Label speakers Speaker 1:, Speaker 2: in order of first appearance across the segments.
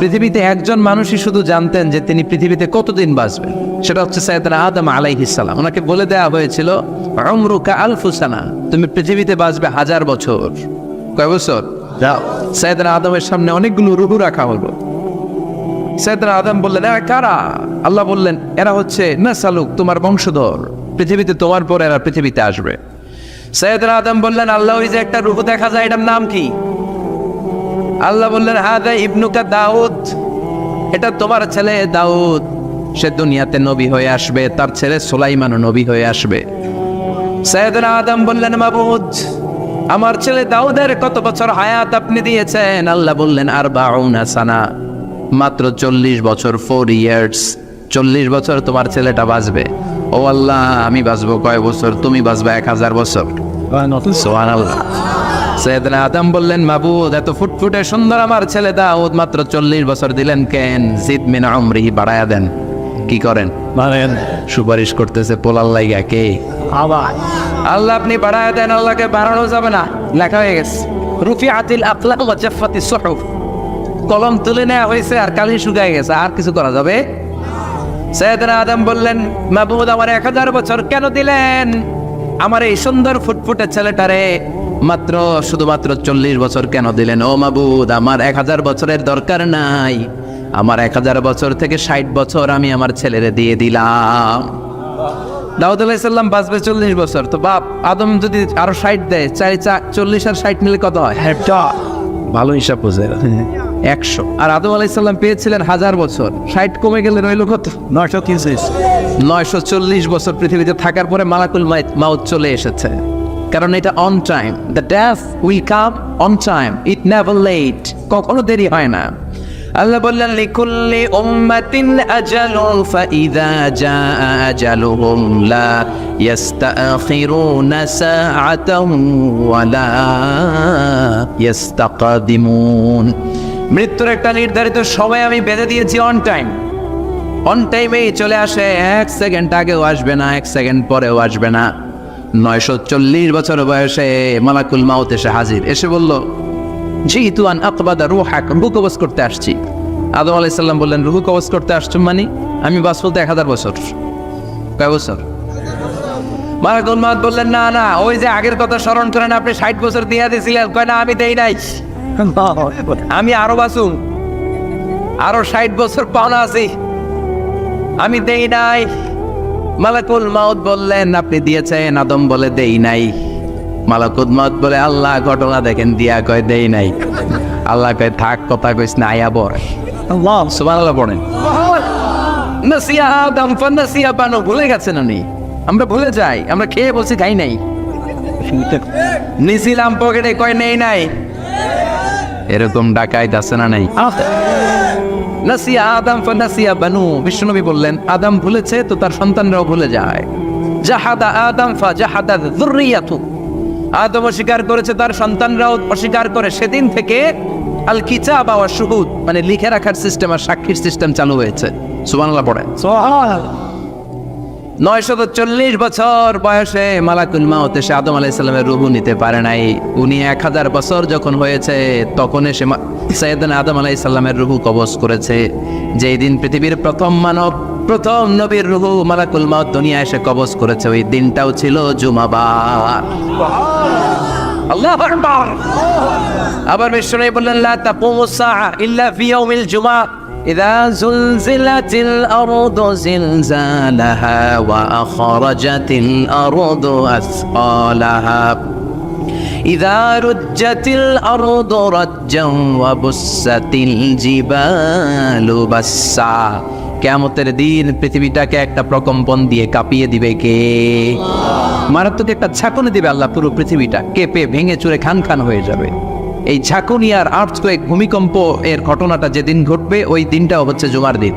Speaker 1: পৃথিবীতে একজন মানুষই শুধু জানতেন যে তিনি পৃথিবীতে কতদিন বাঁচবেন, সেটা হচ্ছে সাইয়েদনা আদম আলাইহিস সালাম। ওনাকে বলে দেওয়া হয়েছিল উমরুকা আলফু সানা, তুমি পৃথিবীতে বাঁচবে 1000 বছর। কয় বছর? সাইয়েদনা আদমের সামনে অনেকগুলো রূহ রাখা হলো। সাইয়েদনা আদম বললেন, এরা কারা? আল্লাহ বললেন, এরা হচ্ছে নাসালুক, তোমার বংশধর, পৃথিবীতে তোমার পর এরা পৃথিবীতে আসবে। সাইয়েদনা আদম বললেন, আল্লাহ ওই যে একটা রূহ দেখা যায়, এটার নাম কি? আল্লাহ বললেন, হাদা ইবনুকা দাউদ, এটা তোমার ছেলে দাউদ, সে দুনিয়াতে নবী হয়ে আসবে, তার ছেলে সুলাইমানও নবী হয়ে আসবে। সাইয়েদনা আদম বললেন, মাবুদ, আমার ছেলে দাউদের কত বছর হায়াত আপনি দিয়েছেন? আল্লাহ বললেন, 40 সানা, মাত্র 40 বছর, 4 ইয়ার্স, 40 বছর তোমার ছেলেটা বাঁচবে। ও আল্লাহ, আমি বাঁচবো কয় বছর? তুমি বাঁচবে 1000 বছর। সুবহানাল্লাহ। সাইয়েদনা আদম বললেন, মাবুদ, এত ফুটফুটে সুন্দর আমার ছেলে দাউদ, মাত্র 40 বছর দিলেন কেন? জিদ মিন উমরিহি, বাড়ায়া দেন। কি করেন? সুপারিশ করতেছে পোলার লাইগা কে? আল্লাহ, আপনি বাড়ায়া দেন। আল্লাহকে বাড়ানো যাবে না, লেখা হয়ে গেছে, রুফিআতিল আকলাম ওয়া জাফফাতিস সুহুফ, কলম তুলে নেওয়া হয়েছে আর কালি শুকায় গেছে, আর কিছু করা যাবে? সাইয়েদনা আদম বললেন, মাবুদ, আমার 1000 বছর কেন দিলেন? আমার এই সুন্দর ফুটফুটে ছেলেটারে মাত্র শুধুমাত্র 40 বছর কেন দিলেন? ও মাবুদ, আমার 1000 বছরের দরকার নাই, আমার 1000 বছর থেকে 60 বছর আমি আমার ছেলেরে দিয়ে দিলাম। দাউদ আলাইহিস সালাম বাঁচবে 40 বছর, তো বাপ আদম যদি আরো 60 দেয়, 40 আর 60 মিলে কত হয়? ভালো হিসাব বোঝে, 100। আর আদম আলাইহিস সালাম পেয়েছিলেন 1000 বছর, 60 কমে গেলে রইল কত? 940 বছর পৃথিবীতে থাকার পরে মালাকুল মাউত চলে এসেছে। কারণ এটা on time, the death will come on time, it never late, কখনো দেরি হয় না। আল্লাহ বললেন, লিকুল্লি উম্মাতিন আজালুন ফাইযা জাআ আজালুহুম লা ইস্তাখিরুনা সাআতান ওয়া লা ইস্তাকদিমুন। মৃত্যুর একটা নির্ধারিত সময় আমি বেঁধে দিয়েছি, অন টাইম, অন টাইমেই চলে আসে, 1 সেকেন্ড আগেও আসবে না, 1 সেকেন্ড পরেও আসবে না। 940 বছর বয়সে মালাকুল মাউত এসে হাজির, এসে বলল, জিতু আন আকবাদা রূহাক, রূহ কবজ করতে আসছি। আদম আলাইহিস সালাম বললেন, রূহ কবজ করতে আসছো মানে? আমি বাঁচবো তো 1000 বছর। কয় বছর? মালাকুল মাউত বললেন, না না, ওই যে আগের কথা স্মরণ করেন, আপনি 60 বছর দিয়ে দিয়েছিলেন। কয় না, আমি দেই নাই, আমি আরো বাঁচুম, আরো 60 বছর পাওনা আছি, আমি দেই নাই। মালাকুল মাউত বললেন, আপনি দিয়েছেন? আদম বলে, দেই নাই। মালাকুল মাউত বলে, আল্লাহ ঘটনা দেখেন, দিয়া কয় দেই নাই। আল্লাহ কয়, থাক, কথা কইস না, আয়া বড়। আল্লাহ সুবহানাল্লাহ পড়েন। নাসিয়া আদম ফানাসিয়া বানু, ভুলে গেছেন উনি, আমরা ভুলে যাই, আমরা খেয়ে বলছি খাই নাই, নিছিলাম পকেটে, কয় নেই নাই। এরকম ডাকাইত আছে না নাই? নাসিয়া আদম ফানাসিয়া বানু, বিশ্বনবী বললেন, আদম ভুলেছে তো তার সন্তানরাও ভুলে যায়। জাহাদা আদম ফাজাহাদা যুররিয়াতু, আদম অস্বীকার করেছে, তার সন্তানরাও অস্বীকার করে। সেদিন থেকে আল কিতাব ওয়া শুহুদ, মানে লিখে রাখার সিস্টেম আর সাক্ষীর সিস্টেম চালু হয়েছে। সুবহানাল্লাহ পড়েন। 940 বছর বয়সে মালাকুল মাউত এসে আদম আলাইহিস সালামের রূহ নিতে পারে নাই। উনি 1000 বছর যখন হয়েছে তখন এসে সাইয়েদনা আদম আলাইহিস সালামের রূহ কবজ করেছে। যেই দিন পৃথিবীর প্রথম মানব, প্রথম নবীর রূহ মালাকুল মাউত দুনিয়া এসে কবজ করেছে, ওই দিনটাও ছিল জুমাবার। আল্লাহু আকবার। আবার বিশ্বনবী বললেন, লা তাকুমুস সাআ ইল্লা ফি ইয়াউমিল জুমআহ, ইযা যুলজিলাতিল আরদু জিলজালাহা ওয়া আখরাজাতিল আরদু আসকালাহা, ইযা রুজ্জাতিল আরদু রাজ্জান ওয়া বুসাতিল জিবালু বাসসা। কিয়ামতের দিন পৃথিবীটাকে একটা প্রকম্পন দিয়ে কাঁপিয়ে দিবে কে? মারাত্মক একটা ঝাঁকুনি দিবে আল্লাহ, পুরো পৃথিবীটা কেঁপে ভেঙে চুরে খান খান হয়ে যাবে। এই ঝাঁকুনি আর আর্থকোয়েক, ভূমিকম্প এর ঘটনাটা যেদিন ঘটবে ওই দিনটাও হচ্ছে জুমার দিন।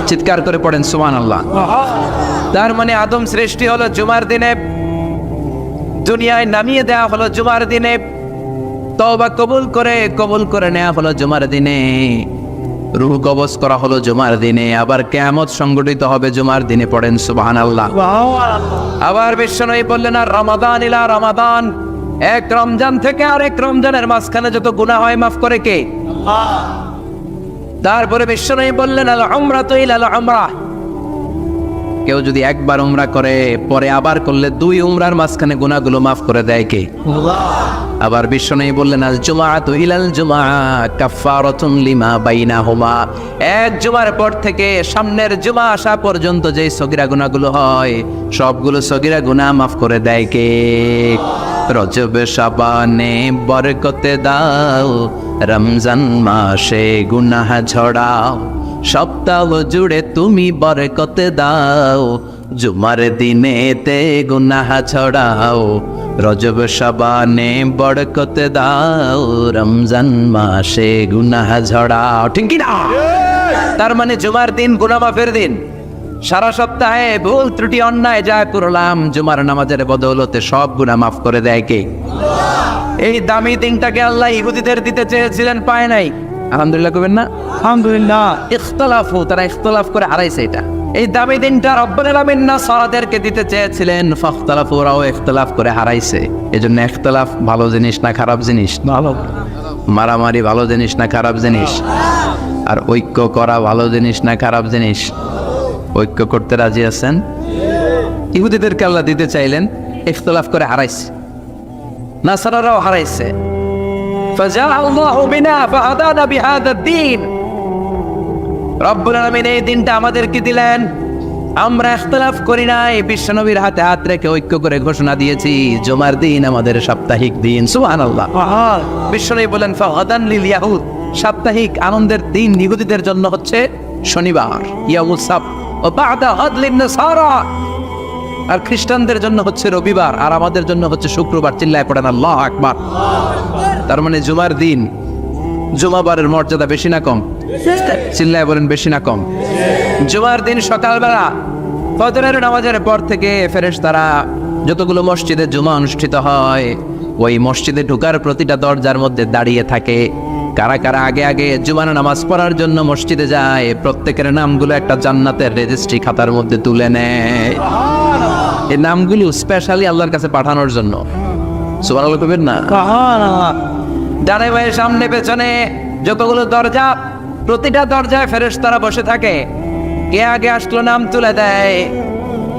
Speaker 1: চিৎকার করে পড়েন সুবহানাল্লাহ। তার মানে আদম সৃষ্টি হলো জুমার দিনে, দুনিয়ায় নামিয়ে দেওয়া হলো জুমার দিনে, তওবা কবুল করে নেওয়া হলো জুমার দিনে, রূহ কবজ করা হলো জুমার দিনে, আবার কিয়ামত সংগঠিত হবে জুমার দিনে। পড়েন সুবহানাল্লাহ। আবার বিশ্বনবী বললেন, আর রমাদান ইলা রমাদান, এক রমজান থেকে আরেক রমজানের মাঝখানে যত গুনাহ হয় মাফ করে কে? তারপরে বিশ্বনবী বললেন আল উমরাতু ইলাল উমরাহ, কেউ যদি একবার উমরা করে পরে আবার করলে 2 উমরার মাঝখানে গুনাহগুলো মাফ করে দেয় কে? আবার বিশ্বনবী বললেন আল জুমআতু ইলাল জুমআ কাফফারাতুন লিমা বাইনাহুমা, এক জুমার পর থেকে সামনের জুমা আসা পর্যন্ত যে সগীরা গুনাহগুলো হয় সবগুলো সগীরা গুনাহ মাফ করে দেয় কে? রজব শাবানে বরকতে দাও, রমজান মাসে গুনাহ ঝড়াও, সপ্তাহ জুড়ে তুমি বরকতে দাও, জুমার দিনেতে গুনাহ ছড়াও, রজব শাবানে বরকতে দাও, রমজান মাসে গুনাহ ঝড়াও। ঠিক কি না? তার মানে জুমার দিন গুনাহ মাফের দিন। সারা সপ্তাহে ভুল ত্রুটি অন্যায় যা করলাম জুমার নামাজের বদৌলতে সব গুনাহ মাফ করে দেয় কে? এই দামি দিনটাকে আল্লাহ ইহুদিদের দিতে চেয়েছিলেন, পায় নাই। আলহামদুলিল্লাহ কবেন না?
Speaker 2: আলহামদুলিল্লাহ।
Speaker 1: ইখতিলাফু, তারা ইখতিলাফ করে হারাইছে এটা। এই দামি দিনটা রব্বুল আলামিন নাসারাদেরকে দিতে চেয়েছিলেন, ফাখতালাফু, ওরাও ইখতিলাফ করে হারাইছে। এজন্য ইখতিলাফ ভালো জিনিস না খারাপ জিনিস?
Speaker 2: ভালো।
Speaker 1: মারামারি ভালো জিনিস না খারাপ জিনিস? আর ঐক্য করা ভালো জিনিস না খারাপ জিনিস? ঐক্য করতে রাজি আছেন? ইহুদিদেরকে আল্লাহ দিতে চাইলেন, ইখতিলাফ করে হারাইছে। নাসারারাও হারাইছে। ফাজা আল্লাহু বিনা ফাহাদানা বিহাদা দ্বীন, রব্বুল আলামিন এই দিনটা আমাদেরকে দিলেন, আমরা ইখতিলাফ করি নাই, বিশ্বনবীর হাতে হাত রেখে ঐক্য করে ঘোষণা দিয়েছি জুমার দিন আমাদের সাপ্তাহিক দিন। সুবহানাল্লাহ। বিশ্বনবী বলেন ফাগাদান লিল ইয়াহুদ, সাপ্তাহিক আনন্দের দিন ইহুদিদের জন্য হচ্ছে শনিবার, ইয়াউমুস সাbt, ও বা'দা হাদ লিন নাসারা, আর খ্রিস্টানদের জন্য হচ্ছে রবিবার, আর আমাদের জন্য হচ্ছে শুক্রবার। চিল্লায় পড়েন আল্লাহু আকবার। তার মানে জুমার দিন, জুমাবারের মর্যাদা বেশি না কম? চিল্লায় বলেন বেশি না কম? জুমার দিন সকালবেলা ফজরের নামাজের পর থেকে ফেরেশতারা যতগুলো মসজিদে জুমা অনুষ্ঠিত হয় ওই মসজিদে ঢোকার প্রতিটা দরজার মধ্যে দাঁড়িয়ে থাকে। কারা কারা আগে আগে জুমার নামাজ পড়ার জন্য মসজিদে যায়, প্রত্যেকের নামগুলো একটা জান্নাতের রেজিস্ট্রি খাতার মধ্যে তুলে নেয়। এই নামগুলো স্পেশালি আল্লাহর কাছে পাঠানোর জন্য। সুবহানাল্লাহ কইবেন না? ডানে বাঁয়ে সামনে পেছনে যতগুলো দরজা, প্রতিটা দরজায় ফেরেশতারা বসে থাকে। কে আগে আসলো নাম তুলে দেয়।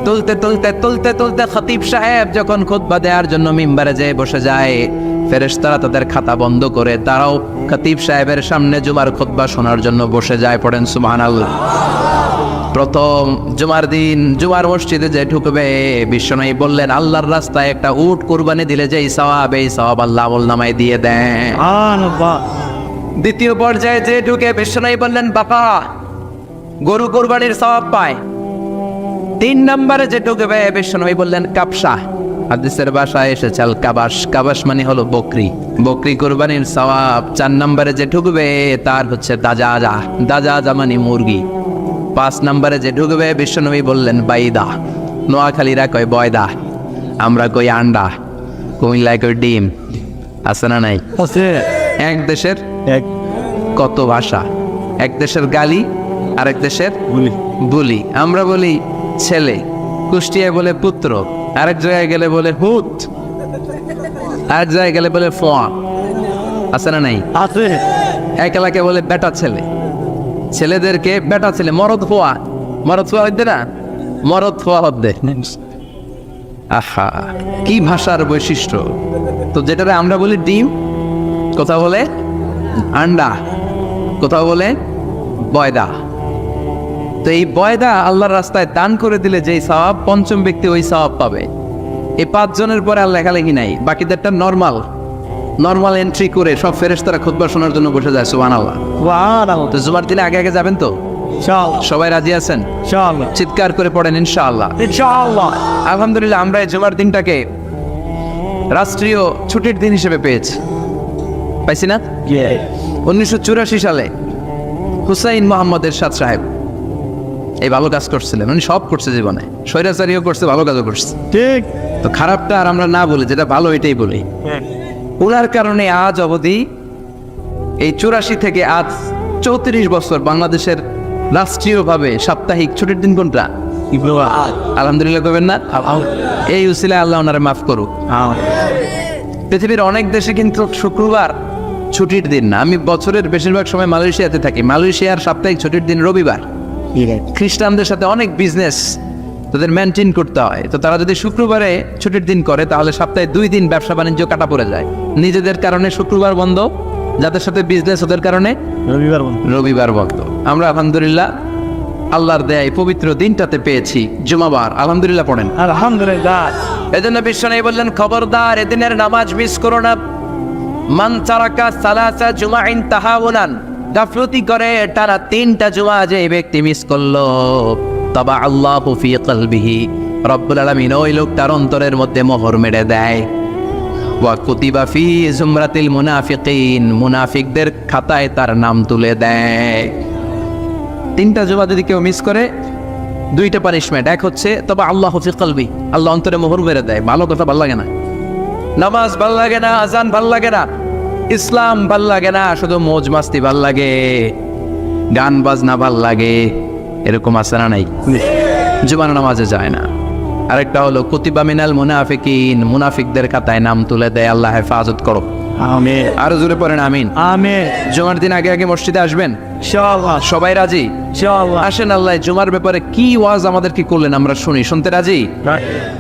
Speaker 1: তুলতে তুলতে তুলতে তুলতে খতিব সাহেব যখন খুতবা দেওয়ার জন্য মিম্বারে যেয়ে বসে যায়, ফেরেশতারা তাদের খাতা বন্ধ করে তারাও খতিব সাহেবের সামনে জুমার খুতবা শোনার জন্য বসে যায়। পড়েন সুবহানাল্লাহ। প্রথম জুমার দিন জুমার মসজিদে যে ঢুকবে, বিশ্বনবী বললেন আল্লাহর রাস্তায় একটা উট কুরবানি দিলে যেই সওয়াব, এই সওয়াব আল্লাহ আমলনামায় দিয়ে দেন। দ্বিতীয় পর্যায়ে যে ঢুকে, বিশ্বনবী বললেন বাবা গরু কুরবানির সওয়াব পায়। 3 নম্বরে যে ঢুকবে, বিশ্বনবী বললেন কাবসা, হাদিসের ভাষায় এসেছে আল কাবাস, কাবাস মানে হলো বকরি, বকরি কুরবানির সওয়াব। 4 নম্বরে যে ঢুকবে তার হচ্ছে দাজাজা, দাজাজা মানে মুরগি। 5 নম্বরে যে ঢুকবে, বিশ্বনবী বললেন বাইদা, নোয়াখালীরা কয় বয়দা, আমরা কই আন্ডা, কুমিল্লায় কই ডিম। আছে না নাই? এক দেশের কত ভাষা, এক দেশের গালি আরেক দেশের বুলি। আমরা বলি ছেলে, কুষ্টিয়ায় বলে পুত্র, আরেক জায়গায় গেলে বলে হুত, আরেক জায়গায় গেলে বলে ফোয়া। আছে না নাই?
Speaker 2: আছে।
Speaker 1: এক এলাকায় বলে বেটা ছেলে, ছেলেদেরকে বেটা ছেলে, মরদ ফোয়া, মরদ ফোয়া হইতে না, মরদ ফোয়া হদ্দে। আহা কি ভাষার বৈশিষ্ট্য। তো যেটারে আমরা বলি ডিম, কোথাও বলে আন্ডা, কোথাও বলে বয়দা। তো এই বয়দা আল্লাহর রাস্তায় দান করে দিলে যেই সওয়াব, পঞ্চম ব্যক্তি ওই সওয়াব পাবে। এই 5 জনের পরে আর লেখালেখি নাই, বাকিদেরটা নর্মাল এন্ট্রি করে সব ফেরেশতারা খুতবা শোনার জন্য বসে যায়। সুবহানাল্লাহ। তো জুমার দিনে আগে আগে যাবেন তো? সবাই রাজি আছেন? চিৎকার করে পড়েন ইনশাআল্লাহ। আলহামদুলিল্লাহ, আমরা এই জুমার দিনটাকে রাষ্ট্রীয় ছুটির দিন হিসেবে পেয়েছি, পাইছি না? 1984 সালে হুসাইন মোহাম্মদ এরশাদ সাহেব এই ভালো কাজ করছিলেন। উনি সব করছে জীবনে, স্বৈরাচারীও করছে, ভালো কাজও করছে। ঠিক। তো খারাপটা আর আমরা না বলি, যেটা ভালো এটাই বলি। ওনার কারণে আজ অবধি এই 84 থেকে আজ 34 বছর বাংলাদেশের রাষ্ট্রীয়ভাবে সাপ্তাহিক ছুটির দিন কোনটা? আলহামদুলিল্লাহ কইবেন না? এই উসিলায় আল্লাহ ওনারে মাফ করুক। পৃথিবীর অনেক দেশে কিন্তু শুক্রবার ছুটির দিন না। আমি বছরের বেশিরভাগ সময় মালয়েশিয়াতে থাকি। মালয়েশিয়ার সাপ্তাহিক ছুটির দিন রবিবার। খ্রিস্টানদের সাথে অনেক বিজনেস তাদের মেনটেন করতে হয়, তো তারা যদি শুক্রবারে ছুটির দিন করে তাহলে সপ্তাহে 2 দিন ব্যবসা বাণিজ্য কাটা পড়ে যায়। নিজেদের কারণে শুক্রবার বন্ধ, যাদের সাথে বিজনেস ওদের কারণে রবিবার বন্ধ। আমরা আলহামদুলিল্লাহ আল্লাহর দেয় পবিত্র দিনটাতে পেয়েছি জুমাবার। আলহামদুলিল্লাহ পড়েন
Speaker 2: আলহামদুলিল্লাহ।
Speaker 1: এজন্য বিশ্বনবী বললেন, খবরদার এদিনের নামাজ মিস করো না। মান তারাকা সালাসা জুমাইন তাহাউনান, গাফলতি করে টানা 3টা জুমা যে ব্যক্তি মিস করলো, তবা আল্লাহু ফি কলবিহি, রব্বুল আলামিন ওই লোকটার অন্তরের মধ্যে মোহর মেরে দেয়। ওয়া কুতিবা ফি জুমরাতিল মুনাফিকিন, মুনাফিকদের খাতায় তার নাম তুলে দেয়। 3টা জুমা যদি কেউ মিস করে 2টা পানিশমেন্ট। এক হচ্ছে তবা আল্লাহু ফি কলবি, আল্লাহ অন্তরে মোহর মেরে দেয়। ভালো কথা ভাল লাগে না, নামাজ ভাল লাগে না, আজান ভাল লাগে না, ইসলাম ভাল লাগে না, শুধু মৌজ মাস্তি ভাল লাগে, গান বাজনা ভাল লাগে, এরকম আছে না নাই? জুমার নামাজে যায় না। আরেকটা হলো কুতিবা মিনাল মুনাফিকিন, মুনাফিকদের খাতায় নাম তুলে দেয়। আল্লাহ হেফাজত করো,
Speaker 2: আমিন।
Speaker 1: আরো জোরে পড়েন আমিন।
Speaker 2: আমিন।
Speaker 1: জুমার দিন আগে আগে মসজিদে আসবেন
Speaker 2: ইনশাআল্লাহ।
Speaker 1: সবাই রাজি?
Speaker 2: ইনশাআল্লাহ।
Speaker 1: আসেন, আল্লাহ জুমার ব্যাপারে কি ওয়াজ আমাদের কি করলেন আমরা শুনি। শুনতে রাজি?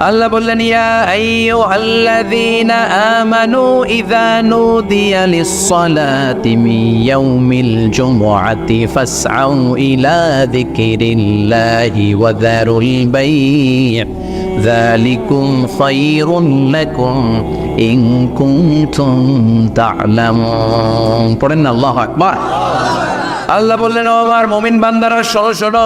Speaker 1: আল্লাহ বললেন, ইয়া আইয়ুহাল্লাযীনা আমানু ইযা নুদিয়া লিস-সালাতি মিন ইয়াউমিল জুমআতি ফাসআউ ইলা যিকরিল্লাহি ওয়া যারুল বাই', যালিকুম খায়রুন লাকুম ইন কুনতুম তা'লামুন। পড়েন না আল্লাহু আকবার। আল্লাহ বললেন, ও আমার মুমিন বান্দারা শোনো শোনো।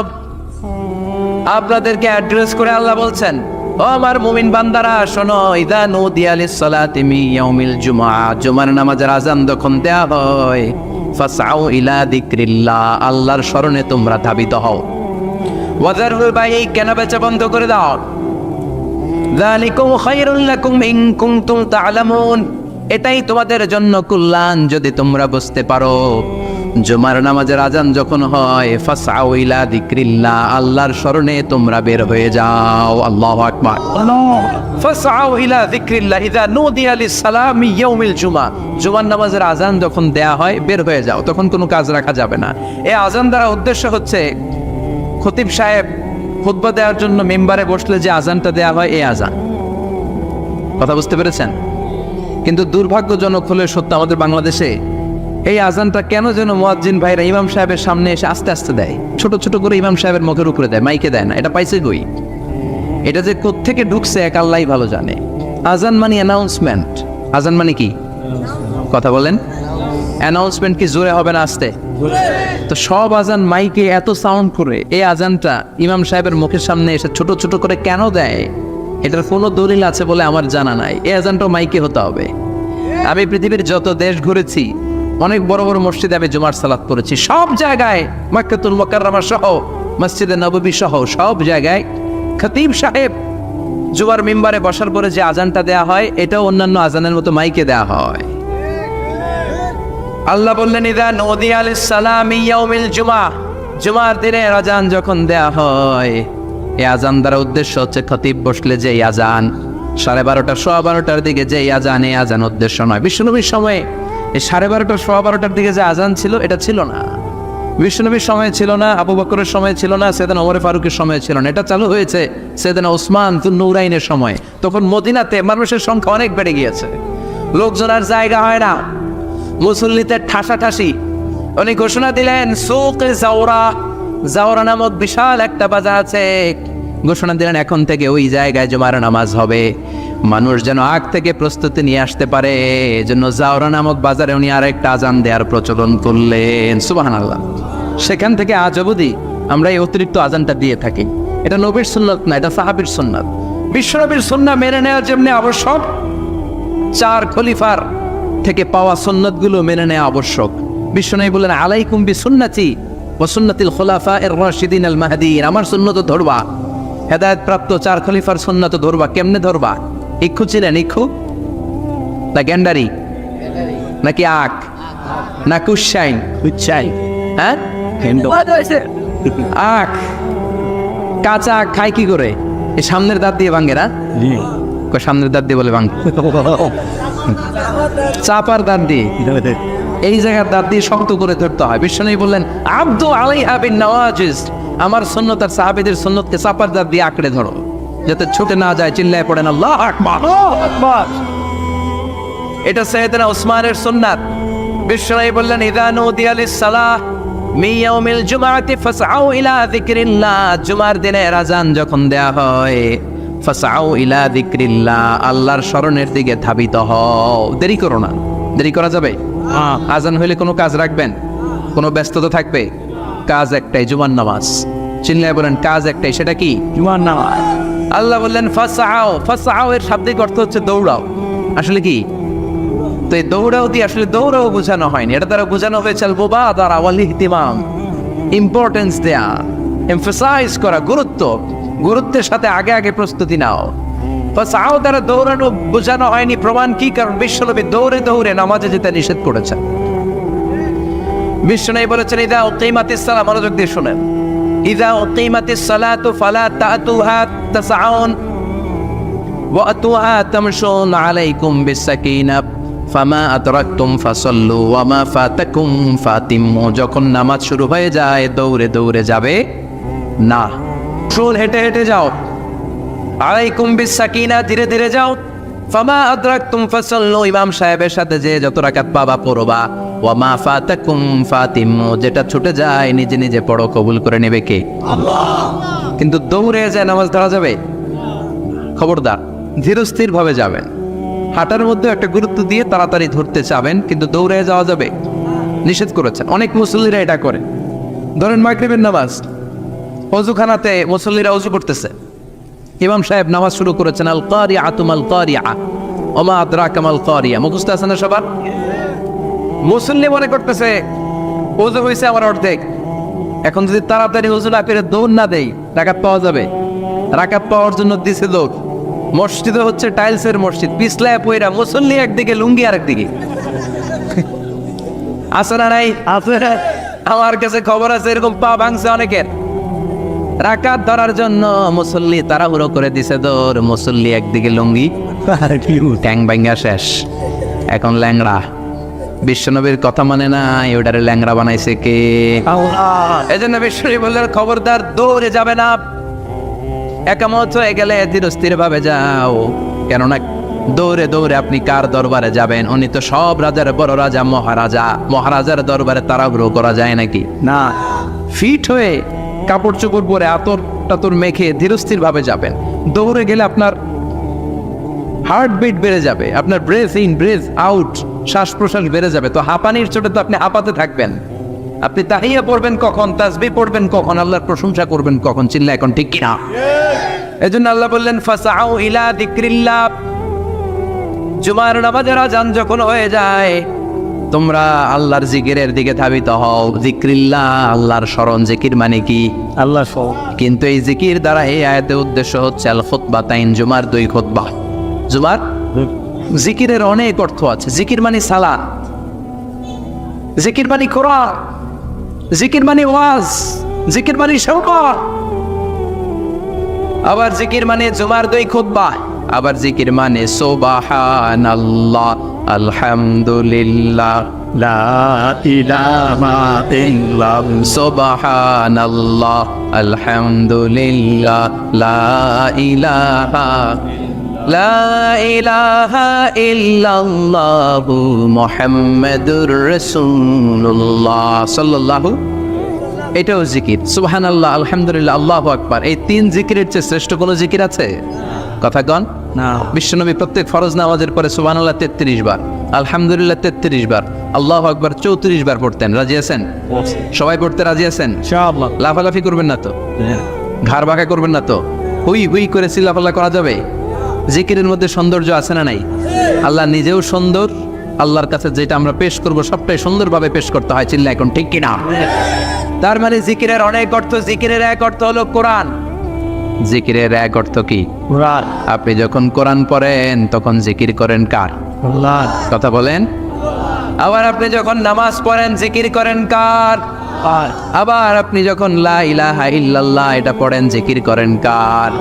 Speaker 1: আপনাদেরকে অ্যাড্রেস করে আল্লাহ বলছেন, ও আমার মুমিন বান্দারা শোনো, ইযা নুদিয়া লিস-সালাতি মিন ইয়াউমিল জুমআ, জুমার নামাজের আযান যখন দেয়া হয়, ফাসআউ ইলা যিকরিল্লাহ, আল্লাহর স্মরণে তোমরা ধাবিত হও। ওয়া যারুল বাই', কেনা বেচা বন্ধ করে দাও। যালিকুম খায়রুল লাকুম ইন কুনতুম তা'লামুন, এটাই তোমাদের জন্য কল্যাণ যদি তোমরা বুঝতে পারো। জুমার নামাজের আজান যখন হয়, ফাসআউ ইলা যিকরিল্লাহ, আল্লাহর স্মরণে তোমরা বের হয়ে যাও। আল্লাহু আকবার। ফাসআউ ইলা যিকরিল্লাহ ইযা নুদিয়া লিস-সালামি ইয়াউমিল জুমআ, জুমার নামাজের আজান যখন দেয়া হয় বের হয়ে যাও, তখন কোনো কাজ রাখা যাবে না। এই আজান দ্বারা উদ্দেশ্য হচ্ছে খতিব সাহেব খুতবা দেওয়ার জন্য মেম্বারে বসলে যে আজানটা দেয়া হয়, এই আজান। কথা বুঝতে পেরেছেন? কিন্তু দুর্ভাগ্যজনক হলে সত্য, আমাদের বাংলাদেশে এই আজানটা কেন যেন মুয়াজ্জিন ভাইরা ইমাম সাহেবের সামনে এসে আস্তে আস্তে দেয়, ছোট ছোট করে ইমাম সাহেবের মুখের উপরে দেয়, মাইকে দেয় না। এটা পাইছে কই? এটা যে কোত্থেকে ঢুকছে এক আল্লাহই ভালো জানে। আজান মানে অ্যানাউন্সমেন্ট। আজান মানে কি? কথা বলেন। অ্যানাউন্সমেন্ট কি জোরে হবে না আস্তে? তো সব আজান মাইকে এত সাউন্ড করে, এই আজানটা ইমাম সাহেবের মুখের সামনে এসে ছোট ছোট করে কেন দেয়? এটার কোনো দলিল আছে বলে আমার জানা নাই। এই আজানটাও মাইকে হতে হবে। আমি পৃথিবীর যত দেশ ঘুরেছি, অনেক বড় বড় মসজিদে আমি জুমার সালাত করেছি, সব জায়গায় মক্কাতুল মুকাররমা সহ মসজিদে নববী সহ সব জায়গায় খতিব সাহেব জুমার মিম্বারে বসার পরে যে আজানটা দেয়া হয়, এটাও অন্যান্য আজানের মতো মাইকে দেয়া হয়। আল্লাহ বললেন, ইযা নুদিয়া লিস-সালামি ইয়াউমিল জুমআ, জুমার দিনের আজান যখন দেয়া হয়, এই আজান দ্বারা উদ্দেশ্য হচ্ছে খতিব বসলে যে আজান 12:30 12:15 দিকে যে আজান, এই আজান উদ্দেশ্য নয়। বিশ্বনবীর সময়ে এই 12:30 12:15 দিকে যে আজান ছিল, এটা ছিল না। বিশ্বনবীর সময় ছিল না, আবু বকরের সময় ছিল না, সাইয়েদনা ওমর ফারুকের সময় ছিল না। এটা চালু হয়েছে সাইয়েদনা ওসমান যুন-নুরাইনের সময়। তখন মদিনাতে মানুষের সংখ্যা অনেক বেড়ে গিয়েছে, লোকজন আর জায়গা হয় না, মুসল্লিতে ঠাসাঠাসি। উনি ঘোষণা দিলেন, সুকে জাওরা, জাওরা নামক বিশাল একটা বাজার আছে, ঘোষণা দিলেন এখন থেকে ওই জায়গায় জুমার নামাজ হবে। মানুষ যেন আগ থেকে প্রস্তুতি নিয়ে আসতে পারে, এজন্য জাওরা নামক বাজারে উনি আর একটা আজান দেওয়ার প্রচলন করলেন। সুবহানাল্লাহ। সেখান থেকে আজ অবধি আমরা এই অতিরিক্ত আজানটা দিয়ে থাকি। এটা নবীর সুন্নাত না, এটা সাহাবীর সুন্নাত। বিশ্বনবীর সুন্নাহ মেনে নেওয়া যেমনি আবশ্যক, 4 খলিফার থেকে পাওয়া সুন্নাতগুলো মেনে নেওয়া আবশ্যক। বিশ্বনবী বলেন, আলাইকুম বিসুন্নতি ওয়া সুন্নাতিল খুলাফায়ে রাশিদিন আল মাহদিয়িন, আমার সুন্নাত ধরবা। হেদায়েত প্রাপ্ত 4 খলিফার সুন্নাত ধরবা। কেমনে ধরবা? ইক্ষু ছিলেন? ইক্ষু না গ্যান্ডারি নাকি আখ না কুশাইন?
Speaker 2: উচ্চাই।
Speaker 1: হ্যাঁ, আখ। কাঁচা আখ খায় কি করে? এই সামনের দাঁত দিয়ে ভাঙে না? সামনের দাঁত দিয়ে বলে ভাঙ, চাপার দাঁত দিয়ে। এই জায়গার দাঁত দিয়ে শক্ত করে ধরতে হয়। বিশ্বনবী বললেন আব্দু আলাইহা বিন নওয়াজিজ, আমার সুন্নত আর সাহাবীদের সুন্নতকে চাপার দাঁত দিয়ে আঁকড়ে ধরো যাতে ছুটে না যায়। চিল্লায় পড়েন আল্লাহু আকবার। এটা সাইয়েদনা উসমানের সুন্নাত। বিশ্বনবী বললেন ইযা নুদিয়া লিস-সালাহ মিন ইয়াউমিল জুমআতি ফাসআউ ইলা যিকরিল্লাহ, জুমার দিনের আযান যখন দেয়া হয় ফাসআউ ইলা যিকরিল্লাহ, আল্লাহর স্মরণের দিকে ধাবিত হও। দেরি করো না। দেরি করা যাবে? আযান হইলে কোনো কাজ রাখবেন? কোনো ব্যস্ততা থাকবে? কাজ একটাই, জুমার নামাজ। চিল্লায় বলেন কাজ একটাই, সেটা কি?
Speaker 2: জুমার নামাজ।
Speaker 1: আল্লাহ বললেন ফাসআউ, ফাসআউ এর শাব্দিক অর্থ হচ্ছে দৌড়াও। আসলে কি? তো এই দৌড়াও দিয়ে আসলে দৌড়াও বোঝানো হয়নি, এটা দ্বারা বোঝানো হয়েছে আল মুবাদারা ওয়াল ইহতিমাম, ইম্পর্টেন্স দেয়া, এমফাসাইজ করা, গুরুত্বের সাথে আগে আগে প্রস্তুতি নাও। ফাসআউ দ্বারা দৌড়ানো বোঝানো হয়নি। প্রমাণ কি? কারণ বিশ্বনবী দৌড়ে দৌড়ে নামাজে যেতে নিষেধ করেছেন। বিশ্বনবী বলেছেন ইযা উকিমাতিস সালাহ, মনোযোগ দিয়ে শুনেন, ইযা উকিমাতিস সালাতু ফালা তাতুহা তাসআউন ওয়া আতুহা তামশুন আলাইকুম বিসাকিনাহ ফামা আদরাকতুম ফাসাল্লু ওয়া মা ফাতাকুম ফাতিম্মু। যখন নামাজ শুরু হয়ে যায় দৌড়ে দৌড়ে যাবে না, শুন হেঁটে হেঁটে যাও। আলাইকুম বিসাকিনাহ, ধীরে ধীরে যাও। ফামা আদরাকতুম ফাসাল্লু, ইমাম সাহেবের সাথে যে যত রাকাত পাবা পড়বা। ওয়া মা ফাতাকুম ফাতিম্মু, যেটা ছুটে যায় নিজে নিজে পড়ো, কবুল করে নেবে কে? আল্লাহ। কিন্তু দৌড়ে যায় নামাজ ধরা যাবে? খবরদার, ধীরস্থির ভাবে যাবেন। হাঁটার মধ্যে একটা গুরুত্ব দিয়ে তাড়াতাড়ি ধরতে চাবেন, কিন্তু দৌড়ে যাওয়া যাবে? নিষেধ করেছেন। অনেক মুসল্লিরা এটা করে। ধরেন মাগরিবের নামাজ, ওযুখানাতে মুসল্লিরা ওযু করতেছে, ইমাম সাহেব নামাজ শুরু করেছেন আল কারিআতু মাল কারিআ ওয়া মা আদরাকা মাল কারিআ, মুখস্থ আছে না সবার? মুসল্লি মনে করতেছে ওযু হইছে আমার অর্ধেক, এখন যদি তাড়াতাড়ি ওযু না করে দৌড় না দেই রাকাত পাওয়া যাবে? রাকাত পাওয়ার জন্য দিছে দৌড়। মসজিদে হচ্ছে টাইলসের মসজিদ, পিছলায় পয়রা মুসল্লি একদিকে, লুঙ্গি আরেকদিকে। আছে না নাই?
Speaker 2: আছে।
Speaker 1: আমার কাছে খবর আছে এরকম পা ভাঙছে অনেকের। রাকাত ধরার জন্য মুসল্লি তাড়াহুড়ো করে দিছে দৌড়, মুসল্লি একদিকে লুঙ্গি, ট্যাং ভাঙ্গা শেষ, এখন ল্যাংড়া। বিশ্বনবীর কথা মানে না, ওটারে ল্যাংড়া বানাইছে কে?
Speaker 2: আল্লাহ।
Speaker 1: এই জন্য বিশ্বনবী বললেন খবরদার দৌড়ে যাবে না, একামত হয়ে গেলে ধীরস্থির ভাবে যাও। কেননা দৌড়ে দৌড়ে আপনি কার দরবারে যাবেন? উনি তো সব রাজার বড় রাজা, মহারাজা। মহারাজার দরবারে তাড়াহুড়ো করা যায় নাকি?
Speaker 2: না।
Speaker 1: ফিট হয়ে কাপড় চোপড় পরে আতর টাতর মেখে ধীরস্থির ভাবে যাবেন। দৌড়ে গেলে আপনার হার্টবিট বেড়ে যাবে, আপনার ব্রেথ ইন ব্রেথ আউট, শ্বাস প্রশ্বাস বেড়ে যাবে। তো হাঁপানির চোটে তো আপনি হাঁপাতে থাকবেন। আপনি তাহিয়া পড়বেন কখন, তাসবিহ পড়বেন কখন, আল্লাহর প্রশংসা করবেন কখন? চিল্লা এখন ঠিক কিনা? এজন্য আল্লাহ বললেন ফাসআউ ইলা যিকরিল্লাহ, জুমার নামাজের আযান যখন হয়ে যায় তোমরা আল্লাহর জিকিরের দিকে ধাবিত হও। যিকরিল্লাহ, আল্লাহর স্মরণ। জিকির মানে কি?
Speaker 2: আল্লাহ সব।
Speaker 1: কিন্তু এই জিকির দ্বারা এই আয়াতের উদ্দেশ্য হচ্ছে আল খুতবাতাইন, জুমার 2 খুতবা। জুমার জিকিরের অনেক অর্থ আছে। জিকির মানে সালাত, জিকির মানে কোরআন, জিকির মানে ওয়াজ, জিকির মানে শওকত। আবার জিকির মানে জুমার 2 খুতবা। আবার জিকির মানে সুবহানাল্লাহ, আলহামদুলিল্লাহ,
Speaker 2: লা ইলাহা ইল্লাল্লাহ,
Speaker 1: সুবহানাল্লাহ, আলহামদুলিল্লাহ, লা ইলাহা ইল্লাল্লাহু মুহাম্মাদুর রাসূলুল্লাহ সাল্লাল্লাহু। এটাও জিকির। সুবহানাল্লাহ, আলহামদুলিল্লাহ, আল্লাহু আকবার। এই 3 জিকিরের চেয়ে শ্রেষ্ঠ কোনো জিকির আছে? কথা কন
Speaker 2: না।
Speaker 1: বিশ্বনবী প্রত্যেক ফরজ নামাজের পরে সুবহানাল্লাহ 33 বার, আলহামদুলিল্লাহ 33 বার, আল্লাহু আকবার 34 বার পড়তেন। রাজি আছেন? সবাই পড়তে রাজি আছেন?
Speaker 2: ইনশাআল্লাহ।
Speaker 1: লাফালাফি করবেন না তো? ঘাড় বাঁকা করবেন না তো? হুই হুই করে চিল্লাপাল্লা করা যাবে? জিকিরের মধ্যে সৌন্দর্য আছে না নাই? আল্লাহ নিজেও সুন্দর, আল্লাহর কাছে যেটা আমরা পেশ করব সবটাই সুন্দরভাবে পেশ করতে হয়। চিল্লা এখন ঠিক কিনা? তার মানে জিকিরের অনেক অর্থ। জিকিরের এক অর্থ হলো কোরআন। জিকিরের এক অর্থ কি?
Speaker 2: কোরআন।
Speaker 1: আপনি যখন কোরআন পড়েন তখন জিকির করেন কার?
Speaker 2: আল্লাহ।
Speaker 1: কথা বলেন। আবার আপনি যখন নামাজ পড়েন জিকির করেন কার? আবার আপনি যখন লা ইলাহা ইল্লাল্লাহ এটা পড়েন জিকির করেন কার?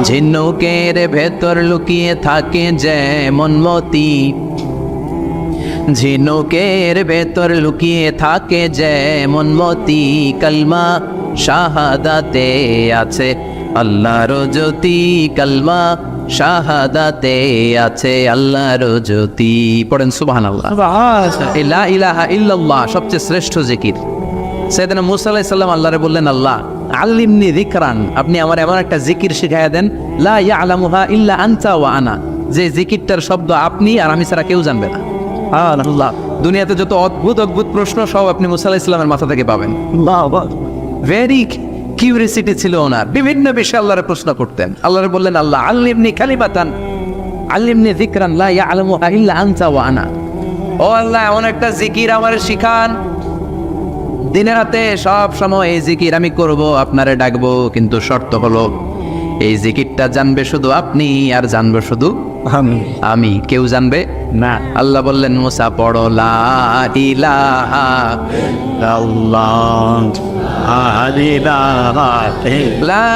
Speaker 1: ঝিনুকের ভেতর লুকিয়ে থাকে যেমন মতি, ঝিনুকের ভেতর লুকিয়ে থাকে যেমন মতি, কালমা শাহাদাতে আছে আল্লাহর জ্যোতি, কালমা শাহাদাতে আছে আল্লাহর জ্যোতি। পড়েন সুবহানাল্লাহ। লা ইলাহা ইল্লাল্লাহ সবচেয়ে শ্রেষ্ঠ জিকির। সাইয়েদনা মুসা আলাইহিস সালাম আল্লাহরে বললেন, আল্লাহ আল্লিমনি যিকরান, আপনি আমার এমন একটা জিকির শিখাইয়া দেন, লা ইয়ালামুহা ইল্লা আনতা ওয়া আনা, যে জিকিরটার শব্দ আপনি আর আমি ছাড়া কেউ জানবে না। আল্লাহ, দুনিয়াতে যত অদ্ভুত অদ্ভুত প্রশ্ন সব আপনি মুসা আলাইহিস সালামের মাথা থেকে পাবেন। ভেরি কিউরিয়াসিটি ছিল ওনার, বিভিন্ন বিষয়ে আল্লাহরে প্রশ্ন করতেন। আল্লাহরে বললেন, আল্লাহ আল্লিমনি কালিমাতান, আল্লিমনি যিকরান লা ইয়ালামুহা ইল্লা আনতা ওয়া আনা। ও আল্লাহ, এমন একটা জিকির আমারে শিখান, দিনে রাতে সব সময় এই জিকির আমি করব, আপনারে ডাকবো, কিন্তু শর্ত হলো এই জিকিরটা জানবে শুধু আপনি আর জানবে শুধু আমি, কেউ জানবে
Speaker 2: না।
Speaker 1: আল্লাহ বললেন, মুসা পড়ো লা ইলাহা
Speaker 2: আল্লাহ
Speaker 1: লা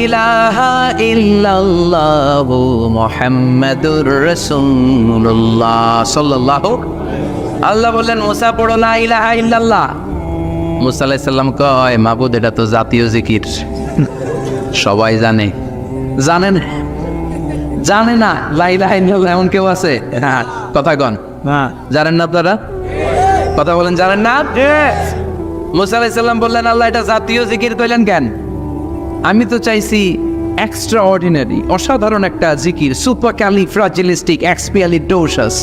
Speaker 1: ইলাহা ইল্লাল্লাহু মুহাম্মাদুর রাসূলুল্লাহ সাল্লাল্লাহু। আল্লাহ বললেন, মুসা পড়ো লা ইলাহা ইল্লাল্লাহ। মুসা আলাইহিস সালাম কয়, মাবুদ এটা তো জাতীয় জিকির, সবাই জানে। জানেন জানে না লা ইলাহা ইল্লাল্লাহ এমন কেউ আছে? কথা কন, জানেন না আপনারা? কথা বলেন, জানেন না? মুসা আলাইহিস সালাম বললেন, আল্লাহ এটা জাতীয় জিকির কইলেন কেন? আমি তো চাইছি এক্সট্রা অর্ডিনারি, অসাধারণ একটা জিকির, সুপার ক্যালিফ্রাজিলিস্টিক এক্সপিয়ালিডোসাস,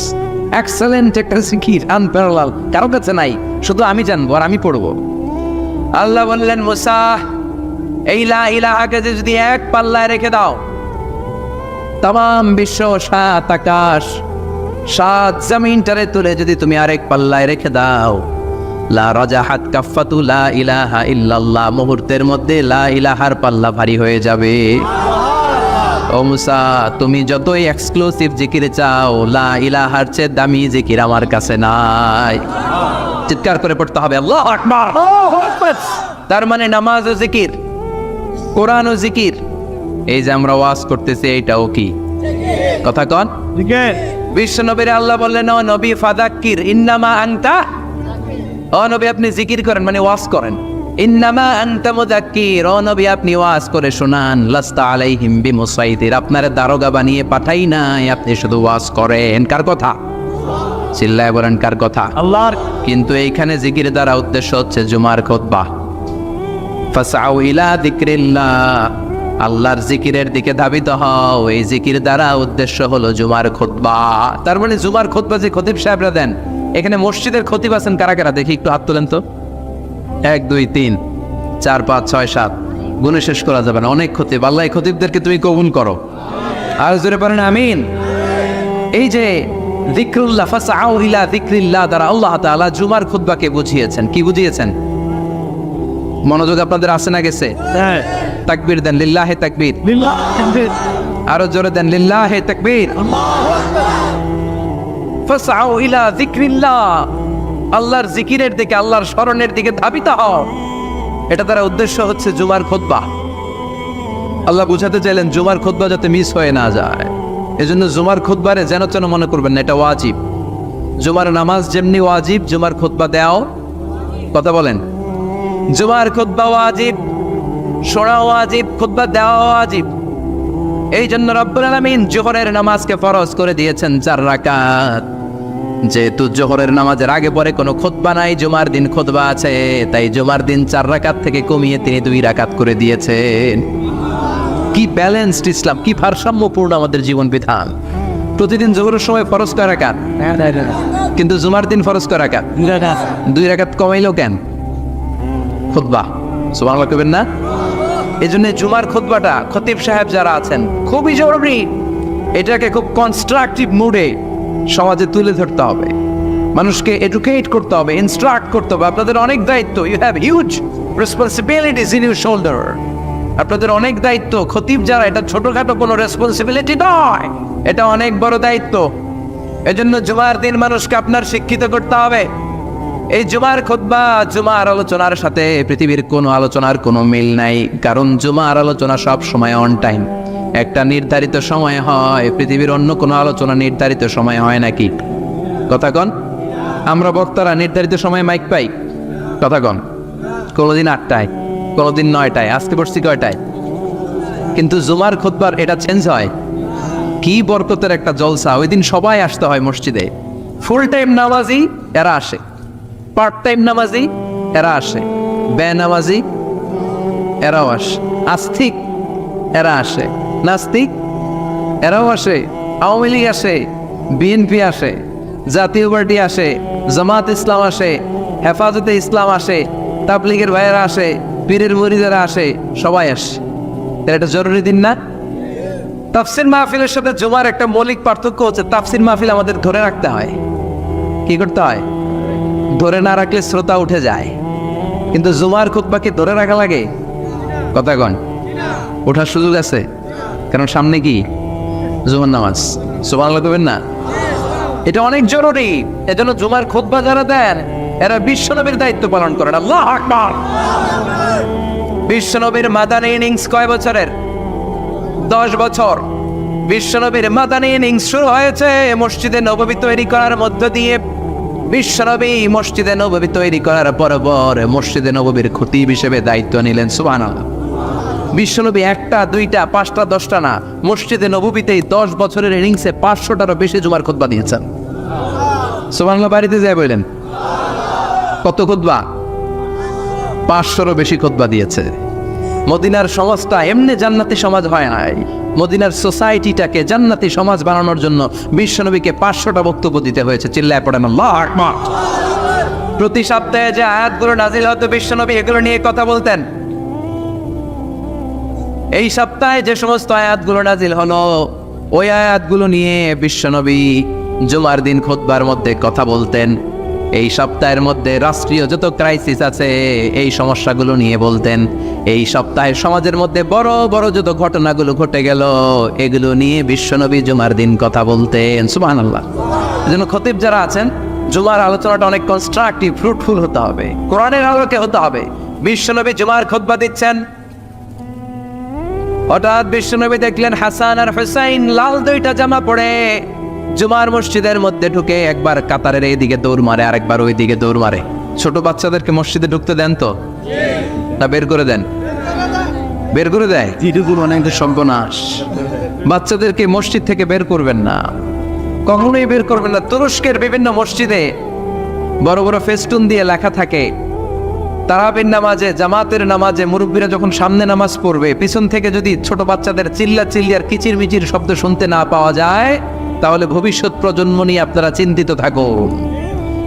Speaker 1: এক্সেলেন্ট একটা জিকির, আনপ্যারালাল, কারো কাছে নাই, শুধু আমি জানবো আর আমি পড়বো। আল্লাহ বললেন, মুসা এই লা ইলাহাকে যদি এক পাল্লায় রেখে দাও, তাম বিশ্ব, সাত আকাশ, সাত জমিনটারে তুলে যদি তুমি আরেক পাল্লায় রেখে দাও, লা রাজাহাত কাফাতু লা ইলাহা ইল্লাল্লাহ, মুহূর্তের মধ্যে লা ইলাহার পাল্লা ভারী হয়ে যাবে। ও মুসা, তুমি যতই এক্সক্লুসিভ জিকির চাও, লা ইলাহার চেয়ে দামি জিকির আমার কাছে নাই। চিৎকার করে পড়তে হবে আল্লাহু আকবার। তার মানে নামাজ ও জিকির, কোরআন ও জিকির, এই যে আমরা ওয়াজ করতেছি এইটাও কি? কথা কন। বিশ্ব নবীর আল্লাহ বললেন, ও নবী ফাযাক্কির ইন্নামা আনতা, ও নবী আপনি জিকির করেন মানে ওয়াজ করেন। ইন্নামা আনতা মুযাক্কির, ও নবী আপনি ওয়াজ করে শোনান। লাস্তা আলাইহিম বিমুসাইতির, আপনারে দারোগা বানিয়ে পাঠাই নাই, আপনি শুধু ওয়াজ করেন। কার কথা? চিল্লায় বলেন, কার কথা?
Speaker 2: আল্লাহর।
Speaker 1: কিন্তু এইখানে জিকির দ্বারা উদ্দেশ্য হচ্ছে জুমার খুতবা। ফাসআউ ইলা যিকরিল্লাহ, আল্লাহর জিকিরের দিকে ধাবিত হও, এই জিকির দ্বারা উদ্দেশ্য হলো জুমার খুতবা। তার মানে জুমার খুতবা যে খতিব সাহেবরা দেন, এখানে মসজিদের খতিব আছেন কারা কারা? দেখি একটু হাত তোলেন তো। 1 2 3 4 5 6 7, গুণে শেষ করা যাবে না, অনেক খতিব। আল্লাহ এই খতিবদেরকে তুমি কবুল করো, আর জোরে পড়েন আমিন। এই যে যিকরুল্লাহ, ফাসআউ ইলা যিকরিল্লাহ দ্বারা আল্লাহ তাআলা জুমার খুতবাকে বুঝিয়েছেন। কি বুঝিয়েছেন? মনোযোগ আপনাদের আসে না গেছে? তাকবীর দেন, লিল্লাহে তাকবীর। আরো জোরে দেন, লিল্লাহে তাকবীর। ফাসআউ ইলা যিকরিল্লাহ, আল্লাহর জিকিরের দিকে, আল্লাহর স্মরণের দিকে ধাবিত হও। এটা তার উদ্দেশ্য হচ্ছে জুমার খুতবা। আল্লাহ বুঝাতে চাইলেন জুমার খুতবা যাতে মিস হয়ে না যায়, এজন্য জুমার খুতবারে যেন তেন মনে করবেন না, এটা ওয়াজিব। জুমার নামাজ যেমনি ওয়াজিব, জুমার খুতবা দেও। কথা বলেন, জুমার খুতবা ওয়াজিব, শোনা ওয়াজিব, খুতবা দেওয়া ওয়াজিব। এই জন্য রব্বুল আলামিন জোহরের নামাজকে ফরজ করে দিয়েছেন 4 রাকাত। যেহেতু জোহরের নামাজের আগে পরে কোনো খুতবা নাই, জুমার দিন খুতবা আছে, তাই জুমার দিন 4 রাকাত থেকে কমিয়ে তিনি 2 রাকাত করে দিয়েছেন। কি ব্যালেন্সড ইসলাম, কি ভারসাম্যপূর্ণ আমাদের জীবন বিধান। প্রতিদিন জোহরের সময় ফরজ কয় রাকাত, কিন্তু জুমার দিন ফরজ কয় রাকাত? 2 রাকাত কমাইলো কেন? খুতবা, সুবহানাল্লাহ কইবেন না? এই জন্য জুমার খুতবাটা খতিব সাহেব যারা আছেন খুবই জরুরি। এটাকে খুব কনস্ট্রাকটিভ মুডে সমাজে তুলে ধরতে হবে, মানুষকে এডুকেট করতে হবে, ইনস্ট্রাক্ট করতে হবে। আপনাদের অনেক দায়িত্ব, you have huge responsibilities in your shoulder. আপনাদের অনেক দায়িত্ব। খতিব যারা, এটা ছোটখাটো কোনো রেসপন্সিবিলিটি নয়, এটা অনেক বড় দায়িত্ব। এজন্য জুমার দিন মানুষকে আপনার শিক্ষিত করতে হবে। এই জুমার খুতবা, জুমার আলোচনার সাথে পৃথিবীর কোনো আলোচনার কোনো মিল নাই, কারণ জুমার আলোচনা সব সময় অন টাইম, একটা নির্ধারিত সময় হয়। পৃথিবীর অন্য কোনো আলোচনা নির্ধারিত সময় হয় নাকি? কথা কন। আমরা বক্তারা নির্ধারিত সময়ে মাইক পাই, কথা কন। কোনোদিন 8টায়, কোনোদিন 9টায়, আজকে পড়ছি কয়টায়? কিন্তু জুমার খুতবার এটা চেঞ্জ হয়। কি বরকতের একটা জলসা! ওই দিন সবাই আসতে হয় মসজিদে। ফুল টাইম নামাজি এরা আসে, পার্ট টাইম নামাজি এরা আসে, বেনামাজি এরাও আসে, আস্তিক এরা আসে, নাস্তিক এরাও আসে, আওয়ামী লীগ আসে, বিএনপি আসে, জাতীয় পার্টি আসে, জামাত ইসলাম আসে, হেফাজতে ইসলাম আসে, তাবলীগের ভাইয়েরা আসে, পীরের মুরিদেরা আসে, সবাই আসে। এটা একটা জরুরি দিন না? তাফসির মাহফিলের সাথে জুমার একটা মৌলিক পার্থক্য হচ্ছে, তাফসির মাহফিল আমাদের ধরে রাখতে হয়। কি করতে হয়? ধরে না রাখলে শ্রোতা উঠে যায়। কিন্তু জুমার খুতবাকে ধরে রাখা লাগে? কথা কন, ওঠার সুযোগ আছে, কারণ সামনে কি জুমার নামাজ। সুবহানাল্লাহ কইবেন না? এটা অনেক জরুরি। এজন্য জুমার খুতবা যারা দেন এরা বিশ্বনবীর দায়িত্ব পালন করেন। আল্লাহু আকবার। বিশ্বনবীর মাদানী ইনিংস কয় বছরের? 10 বছর। বিশ্বনবীর মাদানী ইনিংস শুরু হয়েছে মসজিদে নববী তৈরি করার মধ্য দিয়ে। বিশ্বনবী মসজিদে নববী তৈরি করার পর মসজিদে নববীর খতিব হিসেবে দায়িত্ব নিলেন। সুবহানাল্লাহ। বিশ্বনবী 1টা 2টা 5টা 10টা না, মসজিদে নববীতেই 10 বছরের ইনিংসে 500টারও বেশি জুমার খুতবা দিয়েছেন। সুবহানাল্লাহ। বাড়িতে যায় বললেন কত খুতবা? 500রও বেশি খুতবা দিয়েছে। মদিনার সমাজটা এমনি জান্নাতি সমাজ হয় নাই। মদিনার সোসাইটিটাকে জান্নাতি সমাজ বানানোর জন্য বিশ্বনবীকে 500টা বক্তব্য দিতে হয়েছে। চিল্লায় পড়েন আল্লাহু আকবার। প্রতি সপ্তাহে যে আয়াতগুলো নাজিল হতো বিশ্বনবী এগুলো নিয়ে কথা বলতেন। এই সপ্তাহে যে সমস্ত আয়াতগুলো নাজিল হলো ওই আয়াতগুলো নিয়ে বিশ্বনবী জুমার দিন খুতবার মধ্যে কথা বলতেন। এই সপ্তাহের মধ্যে রাষ্ট্রীয় যত ক্রাইসিস আছে এই সমস্যাগুলো নিয়ে বলতেন। এই সপ্তাহে সমাজের মধ্যে বড় বড় যত ঘটনাগুলো ঘটে গেল এগুলো নিয়ে বিশ্বনবী জুমার দিন কথা বলতেন। সুবহানাল্লাহ। এজন্য খতিব যারা আছেন জুমার আলোচনাটা অনেক কনস্ট্রাকটিভ, ফ্রুটফুল হতে হবে, কোরআনের আলোকে হতে হবে। বিশ্বনবী জুমার খুতবা দিচ্ছেন, হঠাৎ বিশ্বনবী দেখলেন হাসান আর হুসাইন লাল 2টা জামা পরে জুমার মসজিদের মধ্যে ঢুকে একবার কাতারের এইদিকে দৌড় মারে আর একবার ওই দিকে দৌড় মারে। ছোট বাচ্চাদেরকে মসজিদে ঢুকতে দেন তো না বের করে দেন? বের করে দেয়। এটুকু অনেক সর্বনাশ। বাচ্চাদেরকে মসজিদ থেকে বের করবেন না, কখনোই বের করবেন না। তুরস্কের বিভিন্ন মসজিদে বড় বড় ফেস্টুন দিয়ে লেখা থাকে তারাবির নামাজে, জামাতের নামাজে মুরব্বীরা যখন সামনে নামাজ পড়বে পিছন থেকে যদি ছোট বাচ্চাদের চিল্লা চিল্লি আর কিচির মিচির শব্দ শুনতে না পাওয়া যায় তাহলে ভবিষ্যৎ প্রজন্ম নিয়ে আপনারা চিন্তিত থাকুন।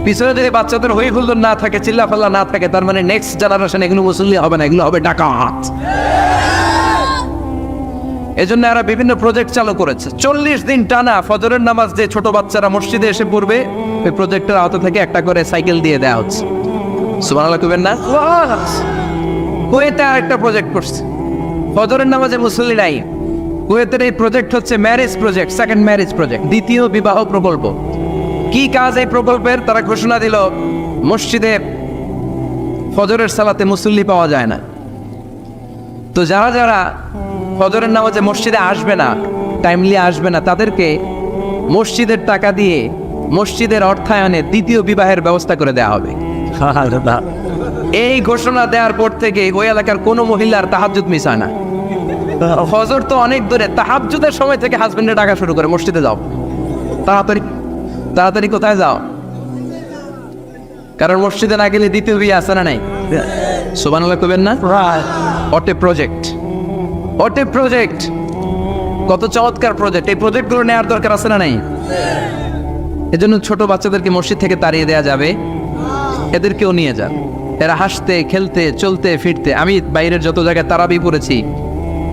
Speaker 1: পিছনে যদি বাচ্চাদের হই হুল্লোড় না থাকে, চিল্লা ফাল্লা না থাকে, তার মানে নেক্সট জেনারেশন এগুলো মুসল্লি হবে না, এগুলো হবে ডাকাত। এজন্য এরা বিভিন্ন প্রজেক্ট চালু করেছে। 40 দিন টানা ফজরের নামাজ যে ছোট বাচ্চারা মসজিদে এসে পড়বে ওই প্রজেক্টের আওতা থেকে একটা করে সাইকেল দিয়ে দেওয়া হচ্ছে। সুবহানাল্লাহ কইবেন না? কুয়েতে আরেকটা প্রজেক্ট করছে, ফজরের নামাজে মুসল্লি নাই। কুয়েতের এই প্রজেক্ট হচ্ছে marriage project, second marriage project, দ্বিতীয় বিবাহ প্রকল্প। কি কাজ এই প্রকল্পের? তারা ঘোষণা দিল মসজিদে ফজরের সালাতে মুসল্লি পাওয়া যায় না, তো যারা যারা ফজরের নামাজে মসজিদে আসবে না, টাইমলি আসবে না, তাদেরকে মসজিদের টাকা দিয়ে মসজিদের অর্থায়নে দ্বিতীয় বিবাহের ব্যবস্থা করে দেওয়া হবে। এই ঘোষণা দেওয়ার পর থেকে ওই এলাকার কোনো মহিলার তাহাজ্জুদ মিস হয় না। ফজর তো অনেক দূরে, তাহাজ্জুদের সময় থেকে হাজবেন্ডে ডাকা শুরু করে মসজিদে যাও, তাড়াতাড়ি তাড়াতাড়ি কোথায় যাও, কারণ মসজিদে না গেলে দ্বিতীয় বিয়ে আছে না নাই? সুবহানাল্লাহ কইবেন না? অটে প্রজেক্ট, অটে প্রজেক্ট, কত চমৎকার প্রজেক্ট! এই প্রজেক্টগুলো নেওয়ার দরকার আছে না নাই? এজন্য ছোট বাচ্চাদেরকে মসজিদ থেকে তাড়িয়ে দেওয়া যাবে, এদেরকেও নিয়ে যান। এরা হাসতে খেলতে চলতে ফিরতে, আমি বাইরের যত জায়গায় তারাবি পড়েছি,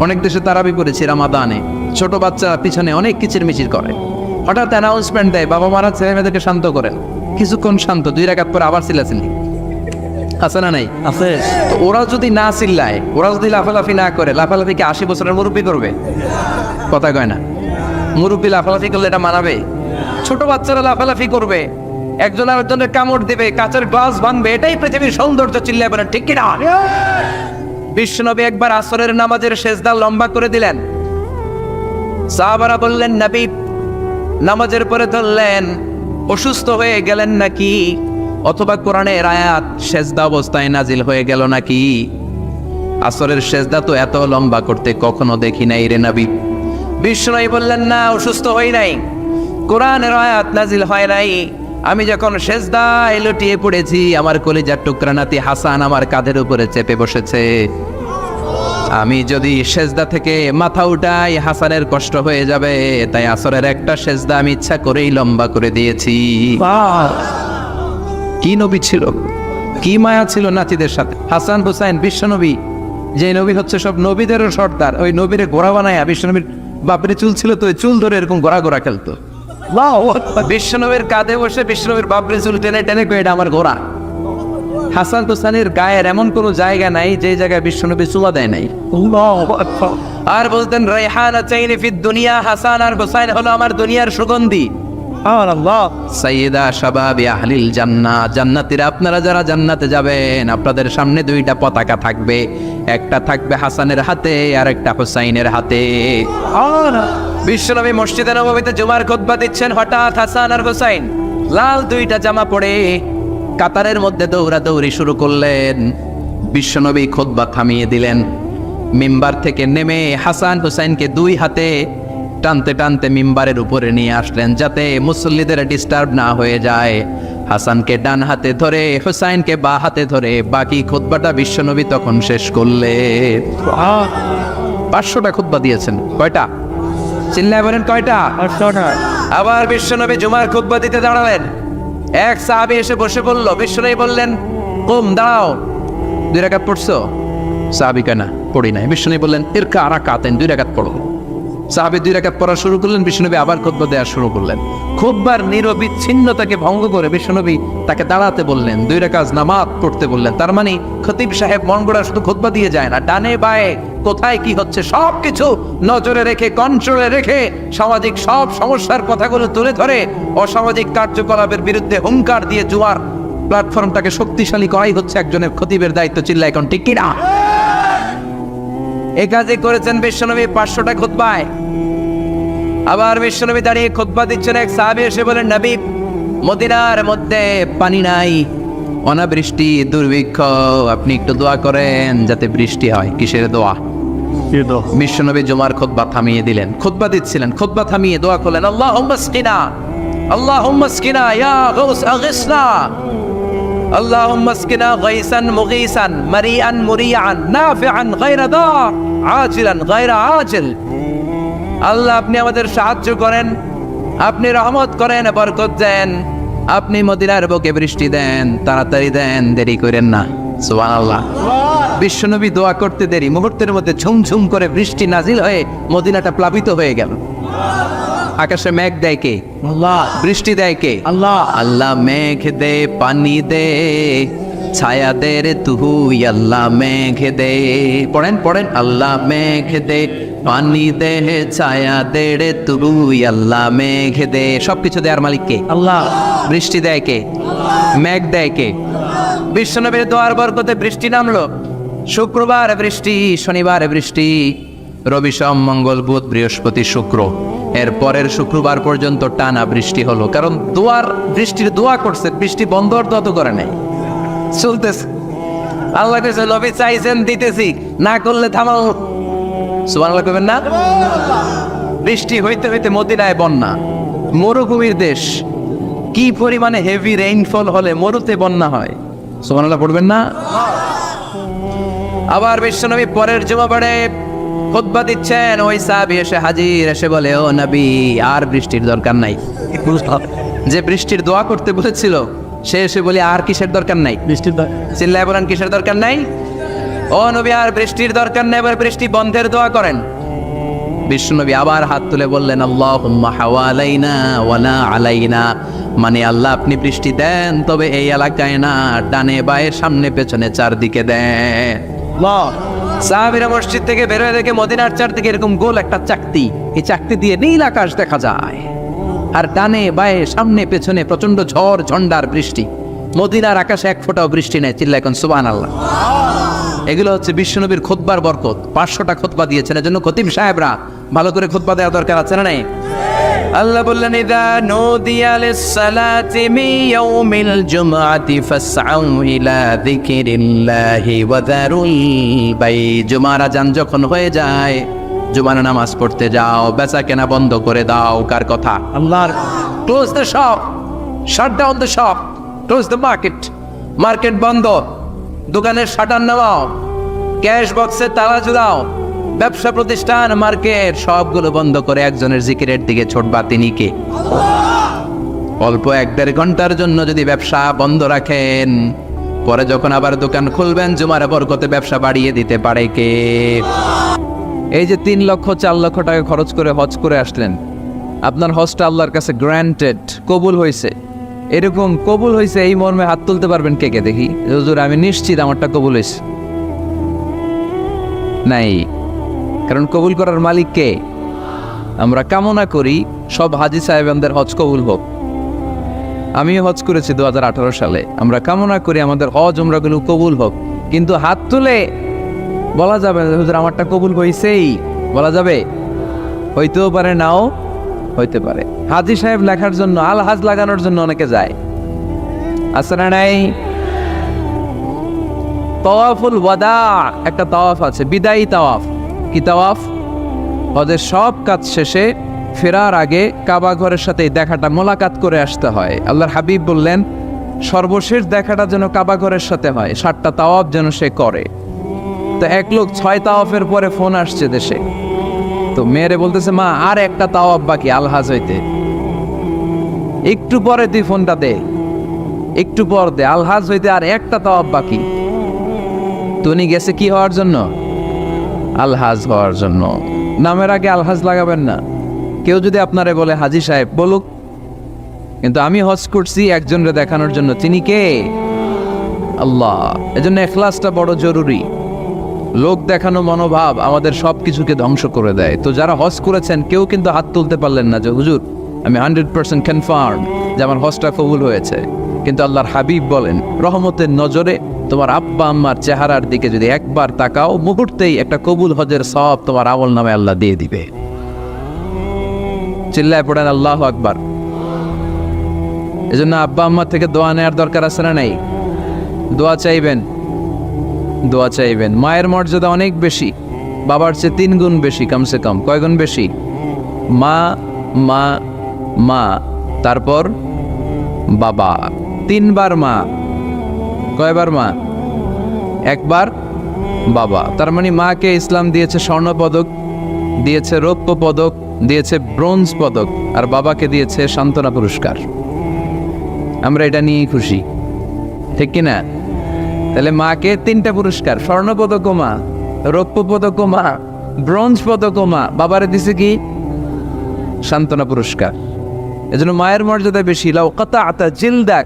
Speaker 1: অনেক দেশে তারাবি পড়েছি রামাদানে, ছোট বাচ্চা পিছনে অনেক কিচির মিচির করে, হঠাৎ অ্যানাউন্সমেন্ট দেয় বাবা মারা ছেলে মেয়েদেরকে শান্ত করেন, কিছুক্ষণ শান্ত, 2 রাকাত পরে আবার চিল্লাচিল্লি, আছে না নাই? আছে। তো ওরা যদি না চিল্লায়, ওরা যদি লাফালাফি না করে, লাফালাফি কি 80 বছরের মুরব্বী করবে? কথা কয় না। মুরব্বী লাফালাফি করলে এটা মানাবে? ছোট বাচ্চারা লাফালাফি করবে, একজন আরেকজনের কামড় দিবে, কাঁচের গ্লাস ভাঙবে, এটাই পৃথিবীর সৌন্দর্য। চিল্লায় বলেন ঠিক কিনা? বিশ্বনবী একবার আসরের নামাজের সেজদা লম্বা করে দিলেন, সাহাবারা বললেন নবী, নামাজের পরে ধরলেন অসুস্থ হয়ে গেলেন নাকি, অথবা কোরআনের আয়াত সেজদা অবস্থায় নাজিল হয়ে গেল নাকি? আসরের সেজদা তো এত লম্বা করতে কখনো দেখি নাই রে নবী। বিষ্ণু বললেন না, অসুস্থ হই নাই, কোরআনের আয়াত নাজিল হয় নাই। আমি যখন সেজদায় লুটিয়ে পড়েছি, আমার কলিজার টুকরা নাতি হাসান আমার কাঁধের উপরে চেপে বসেছে। আমি যদি সেজদা থেকে মাথা উঠাই হাসানের কষ্ট হয়ে যাবে, তাই আসরের একটা সেজদা আমি ইচ্ছা করেই লম্বা করে দিয়েছি। কি নবী ছিল, কি মায়া ছিল নাতিদের সাথে। হাসান হুসাইন বিশ্বনবী, যে নবী হচ্ছে সব নবীদেরও সর্দার, ওই নবীরে ঘোড়া বানায় বিশ্বনবীর বাপের চুল ছিল তো ওই চুল ধরে এরকম ঘোড়া ঘোড়া খেলতো। বিশ্বনবীর কাঁধে বসে বিশ্বনবীর বাপরে চুল টেনে টেনে কয়ে এটা আমার ঘোড়া। হাসান হুসাইনের গায়ের এমন কোনো জায়গা নাই যে জায়গায় বিশ্বনবী চুলা দেয় নাই। আর বলতেন রায়হানা চাইনি ফিদ দুনিয়া, হাসান আর হুসাইন হলো আমার দুনিয়ার সুগন্ধি। সাইয়্যিদা শাবাবি আহলিল জান্নাহ, জান্নাতীরা আপনারা যারা জান্নাতে যাবেন, আপনাদের সামনে দুইটা পতাকা থাকবে, একটা থাকবে হাসানের হাতে আর একটা হুসাইনের হাতে। বিশ্বনবী মসজিদে নববীতে জুমার খুতবা দিচ্ছেন, হঠাৎ হাসান আর হুসাইন লাল দুইটা জামা পরে কাতারের মধ্যে দৌড়াদৌড়ি শুরু করলেন। বিশ্বনবী খুতবা থামিয়ে দিলেন, মিম্বার থেকে নেমে হাসান হুসাইনকে দুই হাতে টানতে টানতে মিম্বারের উপরে নিয়ে আসলেন, যাতে মুসল্লিদের ডিস্টার্ব না হয়ে যায়। হাসানকে ডান হাতে ধরে হুসাইনকে বা হাতে ধরে বাকি খুতবাটা বিশ্বনবী তখন শেষ করলেন। 500টা খুতবা দিয়েছেন। কয়টা? চিল্লায় বলেন কয়টা? আবার বিশ্বনবী জুমার খুতবা দিতে দাঁড়ালেন। এক সাহাবী এসে বসে বলল, বিশ্বনবী বললেন কুম, দাঁড়াও, 2 রাকাত পড়ছো? সাহাবী কেনা পড়ি নাই। বিশ্বনবী বললেন ইরকা রাকাতাইন, 2 রাকাত পড়ো। সাহাবী 2 রাকাত পড়া শুরু করলেন, বিশ্বনবী আবার খুতবা দেওয়া শুরু করলেন। খুতবার নিরবিচ্ছিন্নতাকে ভঙ্গ করে বিশ্বনবী তাকে দাঁড়াতে বললেন, 2 রাকাত নামাজ পড়তে বললেন। তার মানে খতিব সাহেব মন গড়া শুধু খুতবা দিয়ে যায় না, ডানে বায়ে কোথায় কি হচ্ছে সব কিছু নজরে রেখে, কন্ট্রোলে রেখে সামাজিক সব সমস্যার কথাগুলো তুলে ধরে অসামাজিক কার্যকলাপের বিরুদ্ধে হুঙ্কার দিয়ে জুয়ার প্ল্যাটফর্মটাকে শক্তিশালী করাই হচ্ছে একজনের খতিবের দায়িত্ব। চিল্লা এখন ঠিক কিনা? এ কাজে করেছেন বিশ্বনবী 500টা খুতবায়। আবার বিশ্বনবী দাঁড়িয়ে খুতবা দিচ্ছেন, এক সাহাবী এসে বলেন, নবী মদিনার মধ্যে পানি নাই, অনাবৃষ্টি, দুর্ভিক্ষ, আপনি একটু দোয়া করেন যাতে বৃষ্টি হয়। কিসের দোয়া? বিশ্বনবী জুমার খুতবা থামিয়ে দিলেন, খুতবা দিচ্ছিলেন, খুতবা থামিয়ে দোয়া করলেন, আল্লাহুম্মা আসকিনা, আল্লাহুম্মা আসকিনা ইয়া গাউস আগিসনা, আল্লাহুম্মা আসকিনা গাইসান মুগীসান মারিআন মুরিআন নাফিআন গায়রা দার আজিলান গায়রা আজিল। আল্লাহ আপনি আমাদের সাহায্য করেন, আপনি রহমত করেন, বরকত দেন, আপনি মদিনার বুকে বৃষ্টি দেন, তাড়াতাড়ি দেন, দেরি করেন না। সুবহানাল্লাহ। বিশ্বনবী দোয়া করতে দেরি, মুহূর্তের মধ্যে ঝুমঝুম করে বৃষ্টি নাজিল হয়ে মদিনাটা প্লাবিত হয়ে গেল। আকাশে মেঘ দেয় কে? আল্লাহ। বৃষ্টি দেয় কে? আল্লাহ। আল্লাহ মেঘ দে, পানি দে, ছায়া দে রে তুই, আল্লাহ মেঘ দে। পড়েন পড়েন, আল্লাহ মেঘ দে, পানি দে, ছায়া দে রে তুই, আল্লাহ মেঘ দে। সবকিছু দেয়ার মালিক কে? আল্লাহ। বৃষ্টি দেয় কে? মেঘ দেয় কে? বিশ্বনবীর দোয়ার বরকতে বৃষ্টি নামলো। শুক্রবার বৃষ্টি, শনিবার বৃষ্টি, রবি সোম মঙ্গল বুধ বৃহস্পতি শুক্র, এর পরের শুক্রবার পর্যন্ত টানা বৃষ্টি হলো। কারণ দোয়ার বৃষ্টির দোয়া করছে, বৃষ্টি বন্ধ তো করে নাই, চলতেছে। আল্লাহ কাছে নবী চাইছেন, দিতেছি, না করলে থামাও। সুবহানাল্লাহ কইবেন না? বৃষ্টি হইতে হইতে মদিনায় বন্যা, মরুভূমির দেশ, কি পরিমাণে হেভি রেইনফল হলে মরুতে বন্যা হয়। সুবহানাল্লাহ পড়বেন না? আবার বিশ্বনবী পরের জুমাবারে খুতবা দিচ্ছেন, ওই সাহাবী এসে হাজির, এসে বলে, ও নবী আর বৃষ্টির দরকার নাই। যে বৃষ্টির দোয়া করতে বলেছিল সে এসে বলে আর কিসের দরকার নাই? বৃষ্টির দরকার। চিল্লায় বলেন কিসের দরকার নাই? ও নবী আর বৃষ্টির দরকার নাই, এবার বৃষ্টি বন্ধের দোয়া করেন। বিশ্বনবী আবার হাত তুলে বললেন, আল্লাহুম্মা হাওয়ালাইনা ওয়ালা আলাইনা, মানে আল্লাহ আপনি বৃষ্টি দেন, তবে এই এলাকায় না, ডানে বায়ে সামনে পেছনে চারদিকে দেন। সাহাবীরা মসজিদ থেকে বের হয়ে দেখে মদিনার চারদিকে এরকম গোল একটা চাকতি, এই চাকতি দিয়ে নীল আকাশ দেখা যায়, আর ডানে বায়ে সামনে পেছনে প্রচন্ড ঝড় ঝন্ডার বৃষ্টি। মদিনার আকাশে এক ফোঁটাও বৃষ্টি নেই। চিল্লা এখন সুবহানাল্লাহ। এগুলো হচ্ছে বিশ্বনবীর খুতবার বরকত। 500টা খুতবা দিয়েছেন, এজন্য খতিব সাহেবরা ভালো করে খুতবা দেওয়া দরকার আছে না নাই? আল্লাহ বললেন ইদা নুদিয়া লিস-সালাতি মিন ইয়াউমিল জুমআতি ফাসআউ ইলা যিকিরিল্লাহি ওয়া যারুল বাই। জুমার আযান যখন হয়ে যায়, জুমার নামাজ পড়তে যাও, বেচা কেনা বন্ধ করে দাও। কার কথা?
Speaker 2: আল্লাহর
Speaker 1: close the shop, shut down the shop, close the market. Market বন্ধ, দোকানের শাটার নামাও, ক্যাশ বক্সে তালা ঝুলাও, ব্যবসা প্রতিষ্ঠান, মার্কেট সবগুলো বন্ধ করে একজনের জিকিরের দিকে ছোটবা। তিনি কে? অল্প 1-1.5 ঘন্টার জন্য যদি ব্যবসা বন্ধ রাখেন, পরে যখন আবার দোকান খুলবেন, জুমার বরকতে ব্যবসা বাড়িয়ে দিতে পারে কে? এই যে 3 লক্ষ 4 লক্ষ টাকা খরচ করে হজ করে আসলেন, আপনার হজটা আল্লাহর কাছে গ্র্যান্টেড, কবুল হয়েছে। এরকম কবুল হয়েছে এই মর্মে হাত তুলতে পারবেন কে কে? দেখি। হুজুর আমি নিশ্চিত আমারটা কবুল হয়েছে। নাই, কারণ কবুল করার মালিক কে? আমরা কামনা করি সব হাজি সাহেবদের হজ কবুল হোক। আমিও হজ করেছি 2018 সালে। আমরা কামনা করি আমাদের হজ উমরাগুলো কবুল হোক, কিন্তু হাত তুলে বলা যাবে না হুজুর আমারটা কবুল হয়েছেই, বলা যাবে? হইতেও পারে, নাও হইতে পারে। হাজি সাহেব লেখার জন্য, আল হাজ লাগানোর জন্য অনেকে যায়, আছে না নাই? তাওয়াফুল ওয়াদা একটা তাওয়াফ আছে, বিদায়ী তাওয়াফ। কি তাওয়াফ? হজের সব কাজ শেষে ফেরার আগে কাবা ঘরের সাথে দেখাটা, মোলাকাত করে আসতে হয়। আল্লাহর হাবিব বললেন সর্বশেষ দেখাটা যেন কাবা ঘরের সাথে হয়, 7টা তাওয়াফ যেন সে করে। তো এক লোক 6 তাওয়াফের পরে ফোন আসছে দেশে, তো মেয়েরে বলতেছে মা আর একটা তাওয়াফ বাকি আলহাজ হইতে, একটু পরে তুই ফোনটা দে, একটু পর দে, আলহাজ হইতে আর একটা তাওয়াফ বাকি। তুমি গেছে কি হওয়ার জন্য? আলহাজ হওয়ার জন্য। নামের আগে আলহাজ লাগাবেন না। কেউ যদি আপনারে বলে হাজি সাহেব, বলুক, কিন্তু আমি হজ করছি একজনরে দেখানোর জন্য। তিনি কে? আল্লাহ। এজন্য ইখলাসটা বড় জরুরি। লোক দেখানো মনোভাব আমাদের সব কিছুকে ধ্বংস করে দেয়। তো যারা হজ করেছেন কেউ কিন্তু হাত তুলতে পারলেন না যে হুজুর আমি 100% কনফার্ম যে আমার হজটা কবুল হয়েছে। কিন্তু আল্লাহর হাবিব বলেন রহমতের নজরে তোমার আব্বা আম্মার চেহারার দিকে যদি একবার তাকাও, মুহূর্তেই একটা কবুল হজের সব তোমার আমল নামে আল্লাহ দিয়ে দিবে। চিল্লায় পড়েন আল্লাহু আকবার। এজন্য আব্বা আম্মা থেকে দোয়া নেওয়ার দরকার আছে না নাই? দোয়া চাইবেন, দোয়া চাইবেন। মায়ের মর্যাদা অনেক বেশি, বাবার চেয়ে 3 গুণ বেশি, কমসে কম। কয় গুণ বেশি? মা মা মা, তারপর বাবা। 3 বার মা। কয়বার মা? 1 বার বাবা। তার মানে মাকে ইসলাম দিয়েছে স্বর্ণ পদক, দিয়েছে রৌপ্য পদক, দিয়েছে ব্রোঞ্জ পদক, আর বাবাকে দিয়েছে সান্ত্বনা পুরস্কার। আমরা এটা নিয়েই খুশি, ঠিক কিনা? তাহলে মাকে 3টা পুরস্কার, স্বর্ণ পদক মা, রৌপ্য পদক মা, ব্রোঞ্জ পদক মা, বাবারে দিছে কি? সান্ত্বনা পুরস্কার। এজন্য মায়ের মর্যাদা বেশি। লাউ কাতাআতা জিলদাক,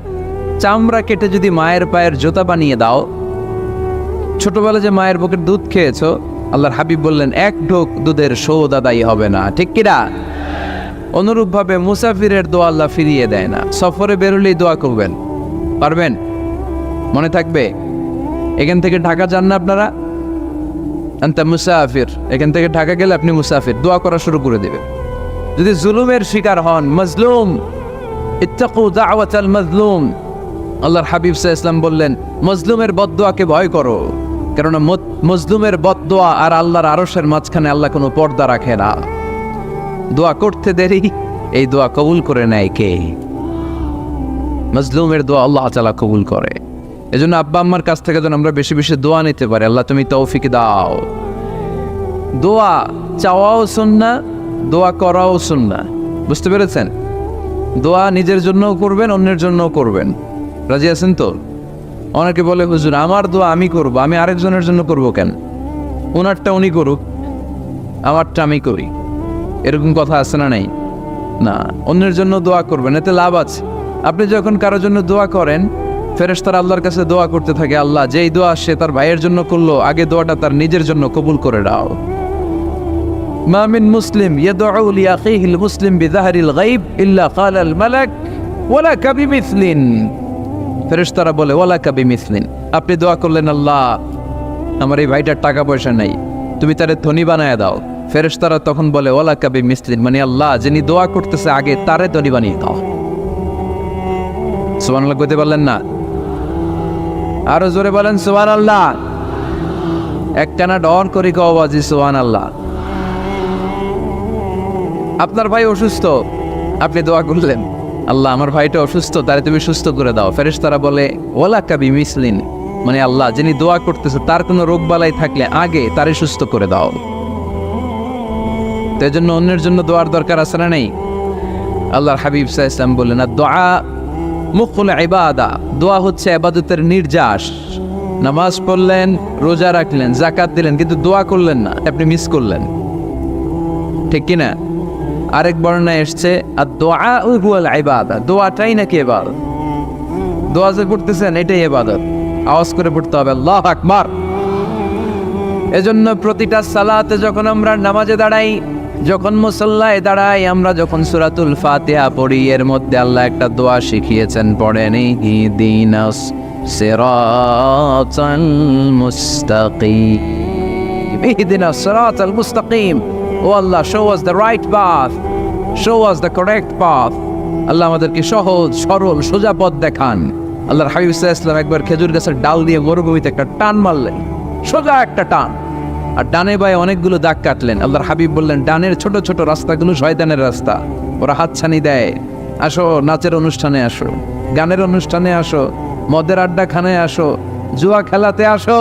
Speaker 1: চামড়া কেটে যদি মায়ের পায়ের জুতা বানিয়ে দাও। ছোটবেলা যে মায়ের বুকের দুধ খেয়েছো, আল্লাহর হাবিব বললেন 1 ঢোক দুধের শোধ আদায় হবে না, ঠিক কিনা? অনুরূপভাবে মুসাফিরের দোয়া আল্লাহ ফিরিয়ে দেয় না। সফরে বেরোলেই দোয়া করবেন, পারবেন? মনে থাকবে? এখান থেকে ঢাকা যান না আপনারা, আনতা মুসাফির, এখান থেকে ঢাকা গেলে আপনি মুসাফির, দোয়া করা শুরু করে দেবেন। যদি জুলুমের শিকার হন, মাজলুম, ইত্তাকু দাওয়াতাল মাজলুম, আল্লাহর হাবিব সাল্লাল্লাহু আলাইহি ওয়াসাল্লাম বললেন মজলুমের বদদোয়াকে ভয় করো, কেননা মজলুমের বদদোয়া আর আল্লাহর আরশের মাঝখানে আল্লাহ কোনো পর্দা রাখে না। দোয়া করতে দেরি, এই দোয়া কবুল করে নেয় কে? মজলুমের দোয়া আল্লাহ তাআলা কবুল করে। এজন্য আব্বা আম্মার কাছ থেকে যেন আমরা বেশি বেশি দোয়া নিতে পারি। আল্লাহ তুমি তৌফিক দাও। দোয়া চাওয়াও সুন্নাহ, দোয়া করাও সুন্নাহ। বুঝতে পেরেছেন? দোয়া নিজের জন্যও করবেন, অন্যের জন্যও করবেন। রাজি আছেন তো? অনেকে বলে হুজুর আমার দোয়া আমি করব, আমি আরেকজনের জন্য করব কেন? ওনারটা উনি করুক, আমারটা আমি করি, এরকম কথা আছে না নাই? না, অন্যের জন্য দোয়া করবেন, এতে লাভ আছে। আপনি যখন কারোর জন্য দোয়া করেন, ফেরেশতারা আল্লাহর কাছে দোয়া করতে থাকে, আল্লাহ যেই দোয়া সে তার ভাইয়ের জন্য করলো, আগে দোয়াটা তার নিজের জন্য কবুল করে দাও। মা মিন মুসলিম ইয়াদউ লিআখিহিল মুসলিম বিযাহরিল গায়ব ইল্লা ক্বালাল মালাক ওয়ালাকা বিমিসলিন। ফেরেশতারা বলে ওয়ালাকা বিমিসলিন। আপনি দোয়া করলেন আল্লাহ আমার এই ভাইটার টাকা পয়সা নাই, তুমি তারে ধনী বানায় দাও, ফেরেশতারা তখন বলে ওয়ালা কাবি মিসলিন, মানে আল্লাহ যিনি দোয়া করতেছে আগে তারে ধনী বানিয়ে দাও। সুবহানাল্লাহ কইতে পারলেন না? আরো জোরে বলেন সুবহানাল্লাহ। একটানা ডন করি কওয়াজি সুবহানাল্লাহ। আপনার ভাই অসুস্থ, আপনি দোয়া করলেন আল্লাহ আমার ভাইটা অসুস্থ, তারে তুমি সুস্থ করে দাও। ফেরেশতারা বলে ওয়ালা কাবি মিসলিন, মানে আল্লাহ যিনি দোয়া করতেছে তার কোনো রোগ বালাই থাকলে আগে তারে সুস্থ করে দাও। তো এজন্য অন্যের জন্য দোয়ার দরকার আছে না নেই? আল্লাহর হাবিব সাল্লাল্লাহু আলাইহি ওয়াসাল্লাম বললেন দোয়া মুখুল ইবাদা, দোয়া হচ্ছে ইবাদতের নির্যাস। নামাজ পড়লেন, রোজা রাখলেন, যাকাত দিলেন, কিন্তু দোয়া করলেন না, আপনি মিস করলেন, ঠিক কি না? আরেক বর্ণনায় এসেছে আর দোয়া হুয়াল ইবাদা, দোয়াটাই নাকি ইবাদত। দোয়া যে করতেছেন এটাই ইবাদত, আওয়াজ করে পড়তে হবে আল্লাহু আকবার। এজন্য প্রতিটা সালাতে যখন আমরা নামাজে দাঁড়াই, যখন মুসল্লায় দাঁড়াই, আমরা যখন সূরাতুল ফাতিহা পড়ি, এর মধ্যে আল্লাহ একটা দোয়া শিখিয়েছেন, পড়েন ইহদিনাস সিরাতাল মুস্তাকিম, ইহদিনাস সিরাতাল মুস্তাকিম। ও আল্লাহ, show us the right path, show us the correct path. আল্লাহ আমাদেরকে সহজ সরল সোজা পথ দেখান। আল্লাহর হাবিব সাল্লাল্লাহু আলাইহি ওয়াসাল্লাম একবার খেজুর গাছের ডাল দিয়ে মরুভূমিতে একটা টান মারলেন, সোজা একটা টান, আর ডানে বায়ে অনেকগুলো দাগ কাটলেন। আল্লাহর হাবিব বললেন ডানের ছোট ছোট রাস্তাগুলো শয়তানের রাস্তা, ওরা হাতছানি দেয়। আসো নাচের অনুষ্ঠানে আসো, গানের অনুষ্ঠানে আসো, মদের আড্ডাখানায় আসো, জুয়া খেলাতে আসো,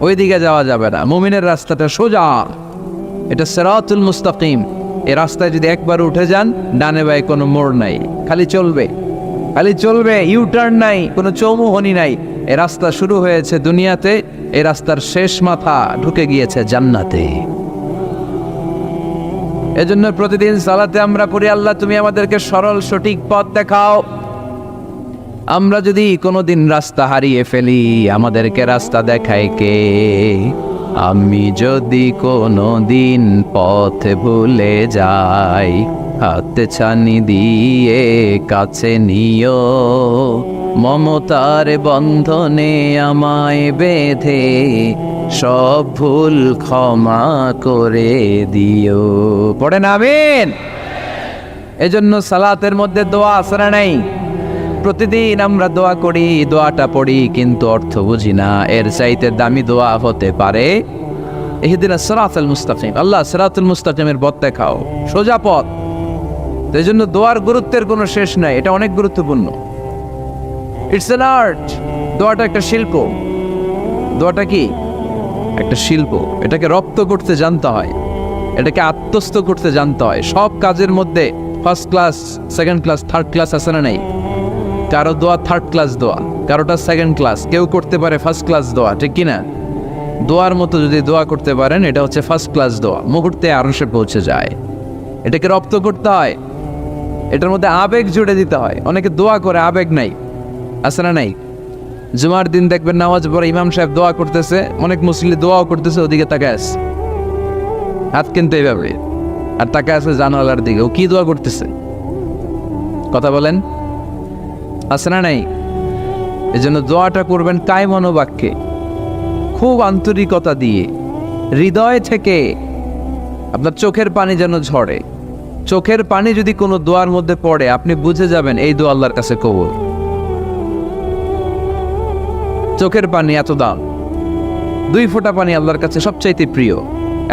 Speaker 1: ওইদিকে যাওয়া যাবে না। মুমিনের রাস্তাটা সোজা, এটা সিরাতুল মুস্তাকিম। এই রাস্তায় যদি একবার উঠে যান, ডানে বায়ে কোনো মোড় নাই, খালি চলবে, খালি চলবে, ইউটার্ন নাই, কোনো চৌমুহনী নাই। এই রাস্তা শুরু হয়েছে দুনিয়াতে, এই রাস্তার শেষ মাথা ঢুকে গিয়েছে জান্নাতে। এজন্য প্রতিদিন সালাতে আমরা পড়ি আল্লাহ তুমি আমাদেরকে সরল সঠিক পথ দেখাও। আমরা যদি কোনোদিন রাস্তা হারিয়ে ফেলি, আমাদেরকে রাস্তা দেখায় কে? আমি যদি কোনোদিন পথ ভুলে যাই, হাতে ছানি দিয়ে কাছে নিও, মমতার বন্ধনে আমায় বেঁধে সব ভুল ক্ষমা করে দিও। পড়েন আমিন। এজন্য সালাতের মধ্যে দোয়া আছে না নাই? প্রতিদিন আমরা দোয়া করি, দোয়াটা পড়ি, কিন্তু অর্থ বুঝি না। এর চাইতে দামি দোয়া হতে পারে ইহদিনাস সিরাতাল মুস্তাকিম, আল্লাহ সিরাতুল মুস্তাকিমের পথ দেখাও, সোজা পথ। এই জন্য দোয়ার গুরুত্বের কোনো শেষ নাই, এটা অনেক গুরুত্বপূর্ণ। It's an art. দোয়াটা একটা শিল্প। দোয়াটা কি? একটা শিল্প। এটাকে রপ্ত করতে জানতে হয়, এটাকে আত্মস্থ করতে জানতে হয়। সব কাজের মধ্যে first class, second class, third class আছে না নাই? কারো দোয়া থার্ড ক্লাস দোয়া, কারোটা সেকেন্ড ক্লাস, কেউ করতে পারে ফার্স্ট ক্লাস দোয়া, ঠিক কিনা? দোয়ার মতো যদি দোয়া করতে পারেন, এটা হচ্ছে ফার্স্ট ক্লাস দোয়া, মুহূর্তে আরশে পৌঁছে যায়। এটাকে রপ্ত করতে হয়, এটার মধ্যে আবেগ জুড়ে দিতে হয়। অনেকে দোয়া করে আবেগ নাই, আছে না নাই? জুমার দিন দেখবেন নামাজ পড়ে ইমাম সাহেব দোয়া করতেছে, অনেক মুসল্লি দোয়াও করতেছে, ওদিকে তাকায় আছে, হাত কিন্তু এইভাবে, আর তাকায় আছে জানালার দিকে, ও কি দোয়া করতেছে? কথা বলেন, আছে না নাই? এই জন্য দোয়াটা করবেন কায় মনোবাক্যে, খুব আন্তরিকতা দিয়ে, হৃদয় থেকে। আপনার চোখের পানি যেন ঝরে। চোখের পানি যদি কোনো দোয়ার মধ্যে পড়ে, আপনি বুঝে যাবেন এই দোয়া আল্লাহর কাছে কবুল। চোখের পানি এত দাম। 2 ফোঁটা পানি আল্লাহর কাছে সবচাইতে প্রিয়।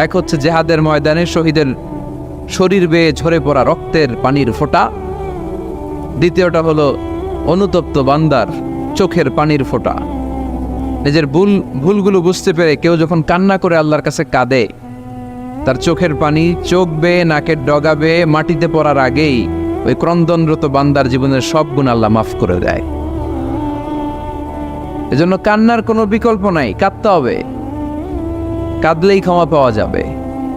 Speaker 1: এক হচ্ছে জেহাদের ময়দানে শহীদের শরীর বেয়ে ঝরে পড়া রক্তের পানির ফোঁটা। দ্বিতীয়টা হলো অনুতপ্ত বান্দার চোখের পানির ফোঁটা। নিজের ভুলগুলো বুঝতে পেরে কেউ যখন কান্না করে আল্লাহর কাছে কাঁদে, তার চোখের পানি চোখ বেয়ে নাকের ডগা বেয়ে মাটিতে পড়ার আগেই ওই ক্রন্দনরত বান্দার জীবনের সব গুণ আল্লাহ মাফ করে দেয়। এজন্য কান্নার কোনো বিকল্প নাই, কাঁদতে হবে, কাঁদলেই ক্ষমা পাওয়া যাবে।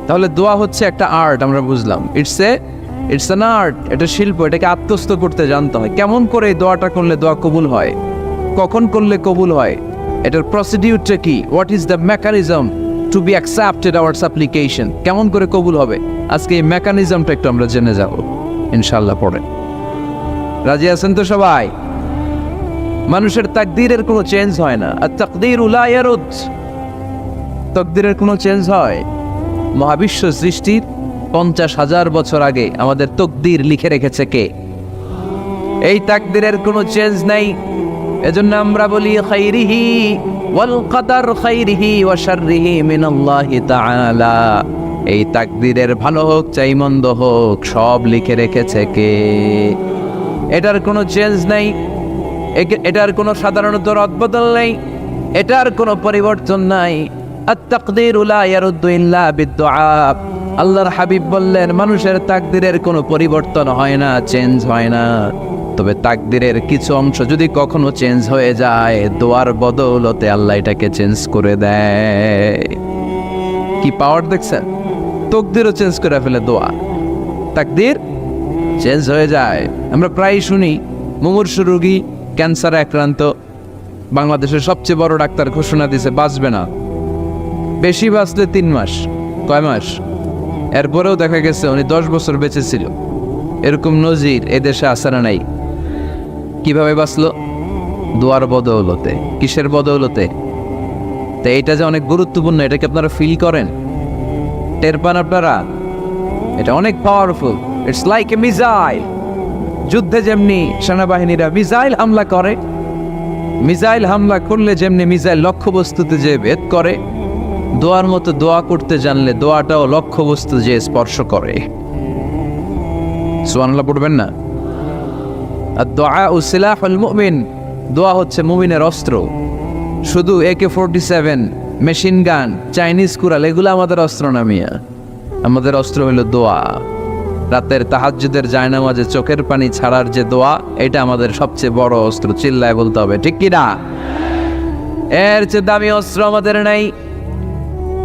Speaker 1: তাহলে দোয়া হচ্ছে একটা আর্ট, আমরা বুঝলাম। ইটস অ্যান আর্ট, এটা শিল্প। এটাকে আত্মস্থ করতে জানতে হয়। কেমন করে এই দোয়াটা করলে দোয়া কবুল হয়, কখন করলে কবুল হয়, এটার প্রসিডিউরটা কি, what is the mechanism two be accepted hour সাপ্লিকেশন, কেমন করে কবুল হবে, আজকে এই মেকানিজমটা একটু আমরা জেনে যাব ইনশাআল্লাহ। পড়েন, রাজি আছেন তো সবাই? মানুষের তাকদীরের কোনো চেঞ্জ হয় না। আর তাকদীরু লা ইয়ারুদ, তাকদীরের কোনো চেঞ্জ হয়? মহাবিশ্ব সৃষ্টির 50,000 বছর আগে আমাদের তকদির লিখে রেখেছে কে? এই তাকদিরের কোনো চেঞ্জ নাই। এজন্য আমরা বলি খাইরিহি ওয়াল কদর খাইরিহি ওয়া শাররিহি মিনাল্লাহি তাআলা। এই তাকদিরের ভালো হোক চাই মন্দ হোক সব লিখে রেখেছে কে? এটার কোনো চেঞ্জ নাই, এটার কোনো সাধারণত রদবদল নেই, এটার কোনো পরিবর্তন নাই। আত-তাকদীরু লা ইয়ারুদ্দু ইল্লা বিদ-দুআ। আল্লাহর হাবিব বললেন মানুষের তাকদীরের কোনো পরিবর্তন হয় না, চেঞ্জ হয় না। তবে তাকদীরের কিছু অংশ যদি কখনো চেঞ্জ হয়ে যায়, দোয়ার বদৌলতে আল্লাহ এটাকে চেঞ্জ করে দেয়। কি পাওয়ার দেখছেন? তকদিরও চেঞ্জ করে ফেলে দোয়া, তাকদীর চেঞ্জ হয়ে যায়। আমরা প্রায় শুনি মুমূর্ষু রোগী, ক্যান্সারে আক্রান্ত, বাংলাদেশের সবচেয়ে বড় ডাক্তার ঘোষণা দিয়েছে বাঁচবে না, বেশি বাঁচলে 3 মাস। কয় মাস? এরপরেও দেখা গেছে উনি 10 বছর বেঁচে ছিল। এরকম নজির এদেশে আছে না নাই? কিভাবে বাঁচলো? দোয়ার বদৌলতে। কিসের বদৌলতে? তো এটা যে অনেক গুরুত্বপূর্ণ, এটা কি আপনারা ফিল করেন, টের পান আপনারা? এটা অনেক powerful. It's like a missile. যুদ্ধে যেমনি সেনাবাহিনীরা মিসাইল হামলা করে, মিসাইল হামলা করলে যেমনি মিসাইল লক্ষ্যবস্তুতে যে ভেদ করে, দোয়ার মতো দোয়া করতে জানলে দোয়াটাও লক্ষ্যবস্তু যে স্পর্শ করে। সুবহানাল্লাহ পড়বেন না? আর দোয়া ও সিলাহুল মুমিন, দোয়া হচ্ছে মুমিনের অস্ত্র। শুধু AK-47, machine gun, Chinese Corel এগুলো আমাদের অস্ত্র না মিয়া। আমাদের অস্ত্র হলো দোয়া। রাতের তাহাজ্জুদের জায়নামাজে চোখের পানি ছাড়ার যে দোয়া, এটা আমাদের সবচেয়ে বড় অস্ত্র। চিল্লায় বলতে হবে, ঠিক কি না? এর চেয়ে দামি অস্ত্র আমাদের নাই।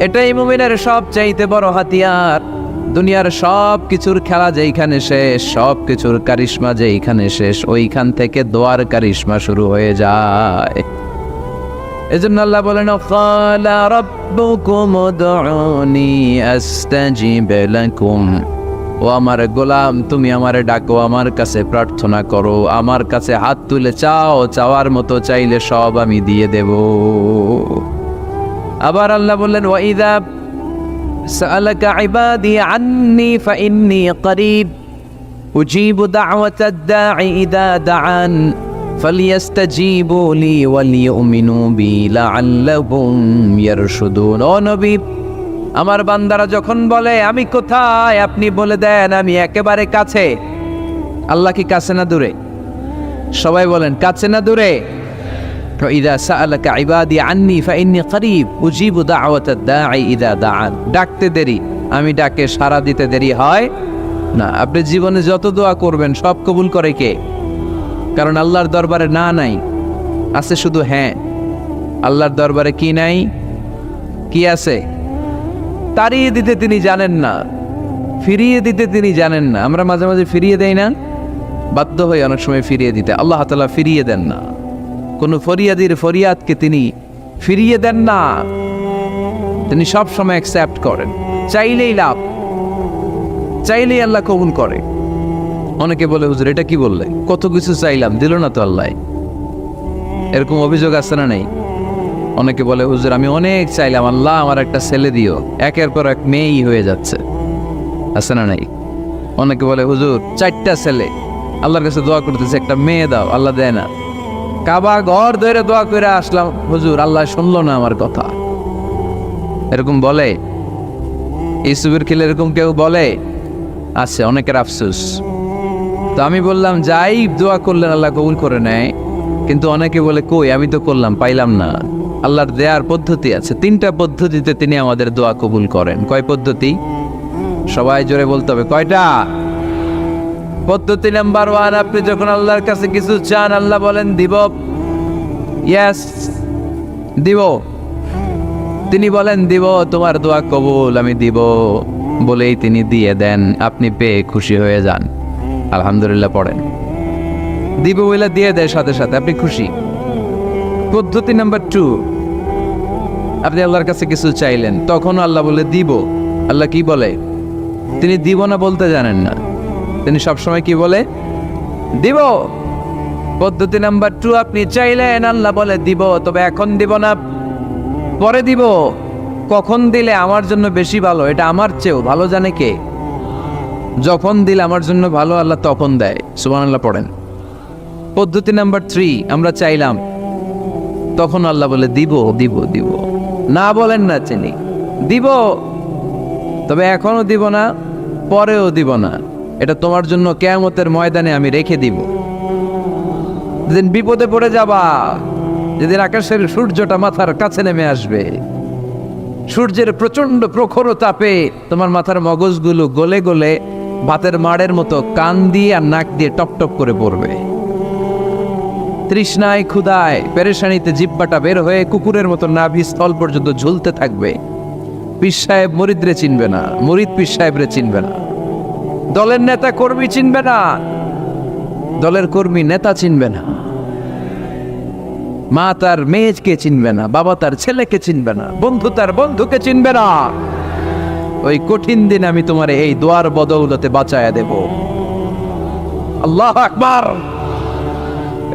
Speaker 1: এটাই মুমিনের সবচাইতে বড় হাতিয়ার। দুনিয়ার সব কিছুর খেলা যেইখানে শেষ, সব কিছুর কারিশমা যেইখানে শেষ, ওইখান থেকে দোয়ার কারিশমা শুরু হয়ে যায়। এজন্য আল্লাহ বলেন ক্বালা রাব্বুকুম উদউনি আস্তাজিব লাকুম। ও আমার গোলাম, তুমি আমারে ডাকো, আমার কাছে প্রার্থনা করো, আমার কাছে হাত তুলে চাও, চাওয়ার মতো চাইলে সব আমি দিয়ে দেব। আবার আল্লাহ বললেন ওয়াইদা সাআলাকা ইবাদি আন্নী ফাইন্নী করিব উজিবু দাওয়াতাদ দাঈ ইযা দাআন ফালিয়াস্তাজিবু লি ওয়ালিউমিনু বি লাআল্লাহুম ইয়ারশুদুন। ও নবী, আমার বান্দারা যখন বলে আমি কোথায়, আপনি বলে দেন আমি একেবারে কাছে। আল্লাহ কি কাছে না দূরে? সবাই বলেন কাছে না দূরে? ইযা সাআলাকা ইবাদি আন্নী ফাইন্নী করিব উজিবু দাওয়াতাদ দাঈ ইযা দাআন। ডাকতে দেরি, আমি ডাকে সাড়া দিতে দেরি হয় না। আপনি জীবনে যত দোয়া করবেন সব কবুল করে কে? কারণ আল্লাহর দরবারে না নাই, আছে শুধু হ্যাঁ। আল্লাহর দরবারে কি নাই? কি আছে? তাড়িয়ে দিতে তিনি জানেন না, ফিরিয়ে দিতে তিনি জানেন না। আমরা মাঝে মাঝে ফিরিয়ে দেই না, বাধ্য হয়ে অনেক সময় ফিরিয়ে দিতে। আল্লাহ তাআলা ফিরিয়ে দেন না, কোনো ফরিয়াদির ফরিয়াদকে তিনি ফিরিয়ে দেন না। তিনি সব সময় অ্যাকসেপ্ট করেন। চাইলেই লাভ, চাইলেই আল্লাহ কবুল করে। অনেকে বলে হুজুর এটা কি বললে, কত কিছু চাইলাম দিল না তো আল্লাহ। এরকম অভিযোগ আছে না নাই? অনেকে বলে হুজুর আমি অনেক চাইলাম, আল্লাহ আমার একটা ছেলে দিও, একের পর এক মেয়েই হয়ে যাচ্ছে। আছে না নাই? অনেকে বলে হুজুর 4টা ছেলে, আল্লাহর কাছে দোয়া করতেছে একটা মেয়ে দাও, আল্লাহ দেয় না। কাবা ঘর ধরে দোয়া করে আসলাম, হুজুর আল্লাহ শুনলো না আমার কথা। এরকম বলে? ইউসুফের খিলে এরকম কেউ বলে? আছে, অনেকের আফসোস। তো আমি বললাম যাই দোয়া করলেন আল্লাহ কবুল করে নেয়, কিন্তু অনেকে বলে কই আমি তো করলাম পাইলাম না। আল্লাহর দেয়ার পদ্ধতি আছে, 3টা পদ্ধতিতে তিনি আমাদের দোয়া কবুল করেন। কয় পদ্ধতি? সবাই জোরে বলতে হবে, কয়টা? পদ্ধতি নাম্বার 1, আপনি যখন আল্লাহর কাছে কিছু চান আল্লাহ বলেন দিব, ইয়েস দিব। তিনি বলেন দিব, তোমার দোয়া কবুল, আমি দিব বলেই তিনি দিয়ে দেন। আপনি পেয়ে খুশি হয়ে যান, আলহামদুলিল্লাহ পড়েন। দিব বলে দিয়ে দেয় সাথে সাথে, আপনি খুশি। পদ্ধতি নাম্বার 2, আপনি আল্লাহর কাছে কিছু চাইলেন, তখন আল্লাহ বলে দিব। আল্লাহ কি বলে? তিনি দিব না বলতে জানেন না, তিনি সবসময় কি বলে? দিব। পদ্ধতি নাম্বার 2, আপনি চাইলেন, আল্লাহ বলে দিব, তবে এখন দিব না, পরে দিব। কখন দিলে আমার জন্য বেশি ভালো এটা আমার চেয়েও ভালো জানে কে? যখন দিলে আমার জন্য ভালো আল্লাহ তখন দেয়। সুবহানাল্লাহ পড়েন। পদ্ধতি নাম্বার 3, আমরা চাইলাম, তখন আল্লাহ বলে দিব দিব দিব, না বলেন না চিনি দিব, তবে এখনো দিব না, পরেও দিব না, এটা তোমার জন্য কিয়ামতের ময়দানে আমি রেখে দিব। যেদিন বিপদে পড়ে যাবা, যেদিন আকাশের সূর্যটা মাথার কাছে নেমে আসবে, সূর্যের প্রচন্ড প্রখর তাপে তোমার মাথার মগজগুলো গলে গলে ভাতের মাড়ের মতো কান দিয়ে আর নাক দিয়ে টপ টপ করে পড়বে। তৃষ্ণায় ক্ষুধায় পেরেশানিতে জিহ্বাটা বের হয়ে কুকুরের মতো নাভি স্থল পর্যন্ত ঝুলতে থাকবে। পীর সাহেব মুরিদরে চিনবে না, মুরিদ পীর সাহেবরে চিনবে না, দলের নেতা কর্মী চিনবে না, দলের কর্মী নেতা চিনবে না, মা তার মেয়েকে চিনবে না, বাবা তার ছেলেকে চিনবে না, বন্ধু তার বন্ধুকে চিনবে না। ওই কঠিন দিন আমি তোমার এই দোয়ার বদৌলতে বাঁচায়া দেব। আল্লাহু আকবার।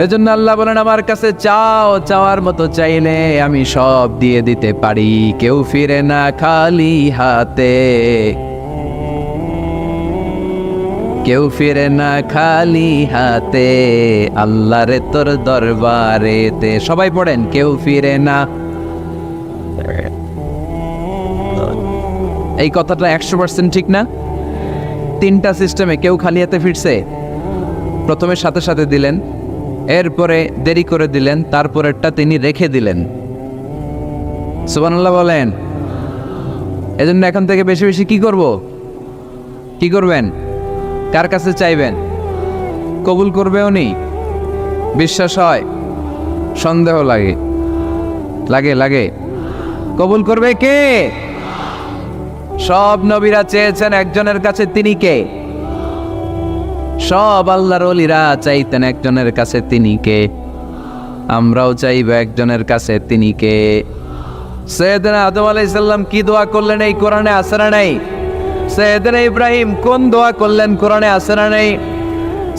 Speaker 1: এজন্য আল্লাহ বলেন, আমার কাছে চাও, চাওয়ার মতো চাইলে আমি সব দিয়ে দিতে পারি। কেউ ফিরে না খালি হাতে, কেউ ফিরে না খালি হাতে, আল্লাহরে তোর দরবারেতে। সবাই পড়েন, কেউ ফিরে না। এই কথাটা 100% ঠিক না? 3টা সিস্টেমে কেউ খালি হাতে ফিরছে? প্রথমে সাথে সাথে দিলেন, এরপরে দেরি করে দিলেন, তারপরেরটা তিনি রেখে দিলেন। সুবহানাল্লাহ বলেন। এজন্য এখন থেকে বেশি বেশি কি করব? কি করবেন? কার কাছে চাইবেন? কবুল করবে উনি? বিশ্বাস হয়? সন্দেহ লাগে? লাগে লাগে? কবুল করবে কে? সব নবীরা চেয়েছেন একজনের কাছে, তিনি কে? সব আল্লাহর ওলিরা চাইতেন একজনের কাছে, তিনি কে? আমরাও চাইব একজনের কাছে, তিনি কে? সৈয়দনা আদম আলাইহিস সালাম কি দোয়া করলেন এই কোরআনে আছে না নাই? সৈয়দনা ইব্রাহিম কোন দোয়া করলেন কোরআনে আছে না নাই?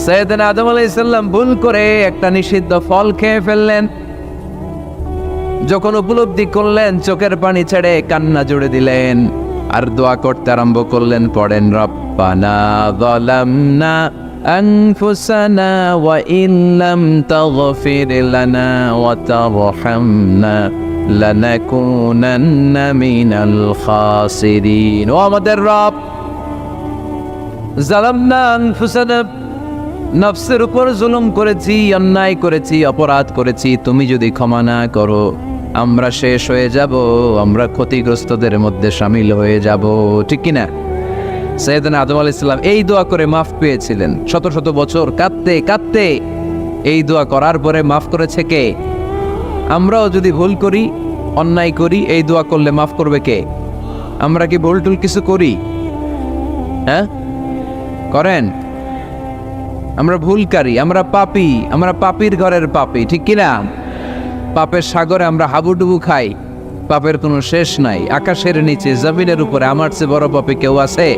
Speaker 1: সৈয়দনা আদম আলাইহিস সালাম ভুল করে একটা নিষিদ্ধ ফল খেয়ে ফেললেন, যখন উপলব্ধি করলেন চোখের পানি ছেড়ে কান্না জুড়ে দিলেন আর দোয়া করতে আরম্ভ করলেন। পড়েন, রব্বানা যালামনা আনফুসানা ওয়া ইল্লাম তাগফির লানা ওয়া তারহামনা লানাকুনান্না মিনাল খাসিরিন। ও আমাদের রব, যালামনা আনফুসানা, নফসের উপর জুলুম করেছি, অন্যায় করেছি, অপরাধ করেছি, তুমি যদি ক্ষমা না করো আমরা শেষ হয়ে যাব, আমরা ক্ষতিগ্রস্তদের মধ্যে শামিল হয়ে যাব। ঠিক কিনা? সৈয়দনা আদম আলাইহিস সালাম এই দোয়া করে মাফ পেয়েছিলেন। শত শত বছর কাঁদতে কাঁদতে এই দোয়া করার পরে মাফ করেছে কে? আমরাও যদি ভুল করি, অন্যায় করি, এই দোয়া করলে মাফ করবে কে? আমরা কি ভুল টুল কিছু করি? হ্যাঁ, করেন? আমরা ভুলকারী, আমরা পাপী, আমরা পাপীর ঘরের পাপী। ঠিক কিনা? পাপের সাগরে আমরা হাবুডুবু খাই, পাপের কোনো শেষ নাই। আকাশের নিচে, জমিনের উপরে আমার চেয়ে বড় পাপী কেউ আছে?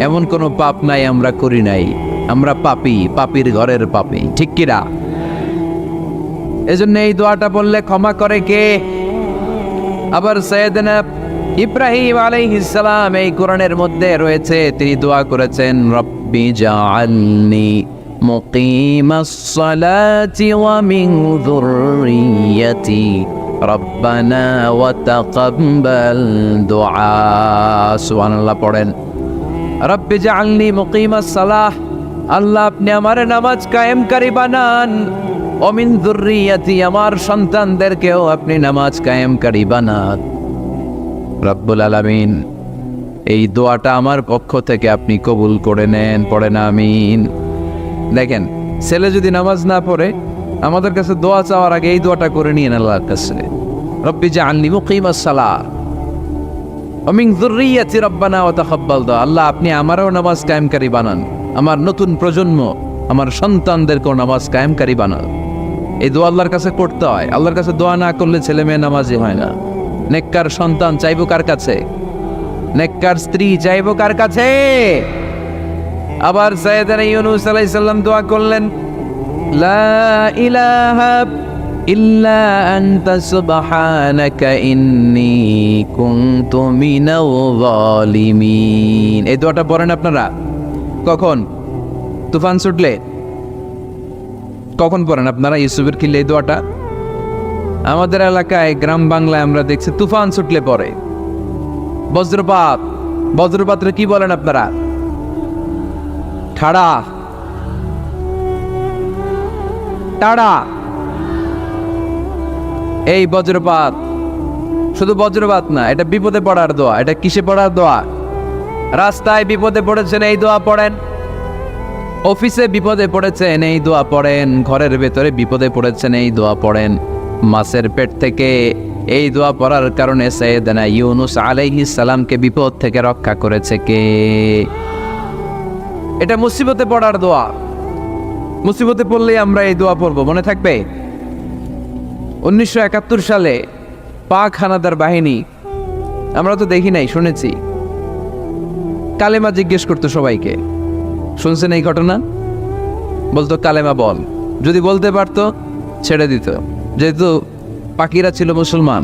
Speaker 1: এমন কোনো পাপ নাই আমরা করি নাই। আমরা পাপী, পাপীর ঘরের পাপী। ঠিক কিনা? এজন্য এই দোয়াটা বললে ক্ষমা করে কে? আবার সাইয়েদনা ইব্রাহিম আলাইহিস সালাম এই কোরআনের মধ্যে রয়েছে, তিনি দোয়া করেছেন, রব্বি জাআলনি মুকিমাস সালাতি ওয়া মিন যুররিয়্যাতি রব্বানা ওয়া তাকাব্বাল দুআ। সুবহানাল্লাহ পড়েন, রব্বি জাআলনি মুকিমাস সালাহ, আল্লাহ আপনি আমার নামাজ কায়েমকারী বানান, ওয়া মিন যুররিয়্যাতি, আমার সন্তানদেরকেও আপনি নামাজ কায়েমকারী বানান। রব্বুল আলামিন এই দোয়াটা আমার পক্ষ থেকে আপনি কবুল করে নেন। পড়েন আমিন। দেখেন, ছেলে যদি নামাজ না পড়ে আমাদের কাছে দোয়া চাওয়ার আগে এই দোয়াটা করে নিয়েন আল্লাহর কাছে, রব্বি জাআলনি মুকিমাস সালাহ ওয়া মিন যুররিয়্যাতি রব্বানা ওয়া তাকাব্বাল দুআ। আল্লাহ আপনি আমারও নামাজ কায়েমকারী বানান, আমার নতুন প্রজন্ম, আমার সন্তানদেরকেও নামাজ কায়েমকারী বানান। এই দোয়া আল্লাহর কাছে করতে হয়। আল্লাহর কাছে দোয়া না করলে ছেলে মেয়ে নামাজি হয় না। নেককার সন্তান চাইবো কার কাছে? নেককার স্ত্রী চাইবো কার কাছে? আবার সাইয়েদনা ইউনূস আলাইহিস সালাম দোয়া করলেন, লা ইলাহা ইল্লা আনতা সুবহানাকা ইন্নী কুনতু মিনাল যালিমিন। এই দোয়াটা পড়েন আপনারা কখন? তুফান ছুটলে। কখন পড়েন আপনারা ইউসুফের খিলে এই দোয়াটা? আমাদের এলাকায় গ্রাম বাংলায় আমরা দেখছি তুফান ছুটলে পড়ে। বজ্রপাত, বজ্রপাতরে কি বলেন আপনারা? ঠাড়া, টাড়া। এই বজ্রপাত, শুধু বজ্রপাত না, এটা বিপদে পড়ার দোয়া। এটা কিসে পড়ার দোয়া? রাস্তায় বিপদে পড়েছেন এই দোয়া পড়েন, অফিসে বিপদে পড়েছেন এই দোয়া পড়েন, ঘরের ভেতরে বিপদে পড়েছেন এই দোয়া পড়েন। মাছের পেট থেকে এই দোয়া পড়ার কারণে সাইয়েদনা ইউনুস আলাইহিস সালামকে বিপদ থেকে রক্ষা করেছে কে? এটা মুসিবতে পড়ার দোয়া। মুসিবতে পড়লেই আমরা এই দোয়া পড়বো, মনে থাকবে? 1971 সালে পাক হানাদার বাহিনী, আমরা তো দেখি নাই, শুনেছি, কালেমা জিজ্ঞেস করতো সবাইকে। শুনছেন এই ঘটনা? বলতো কালেমা বল, যদি বলতে পারতো ছেড়ে দিত, যেহেতু পাকিরা ছিল মুসলমান।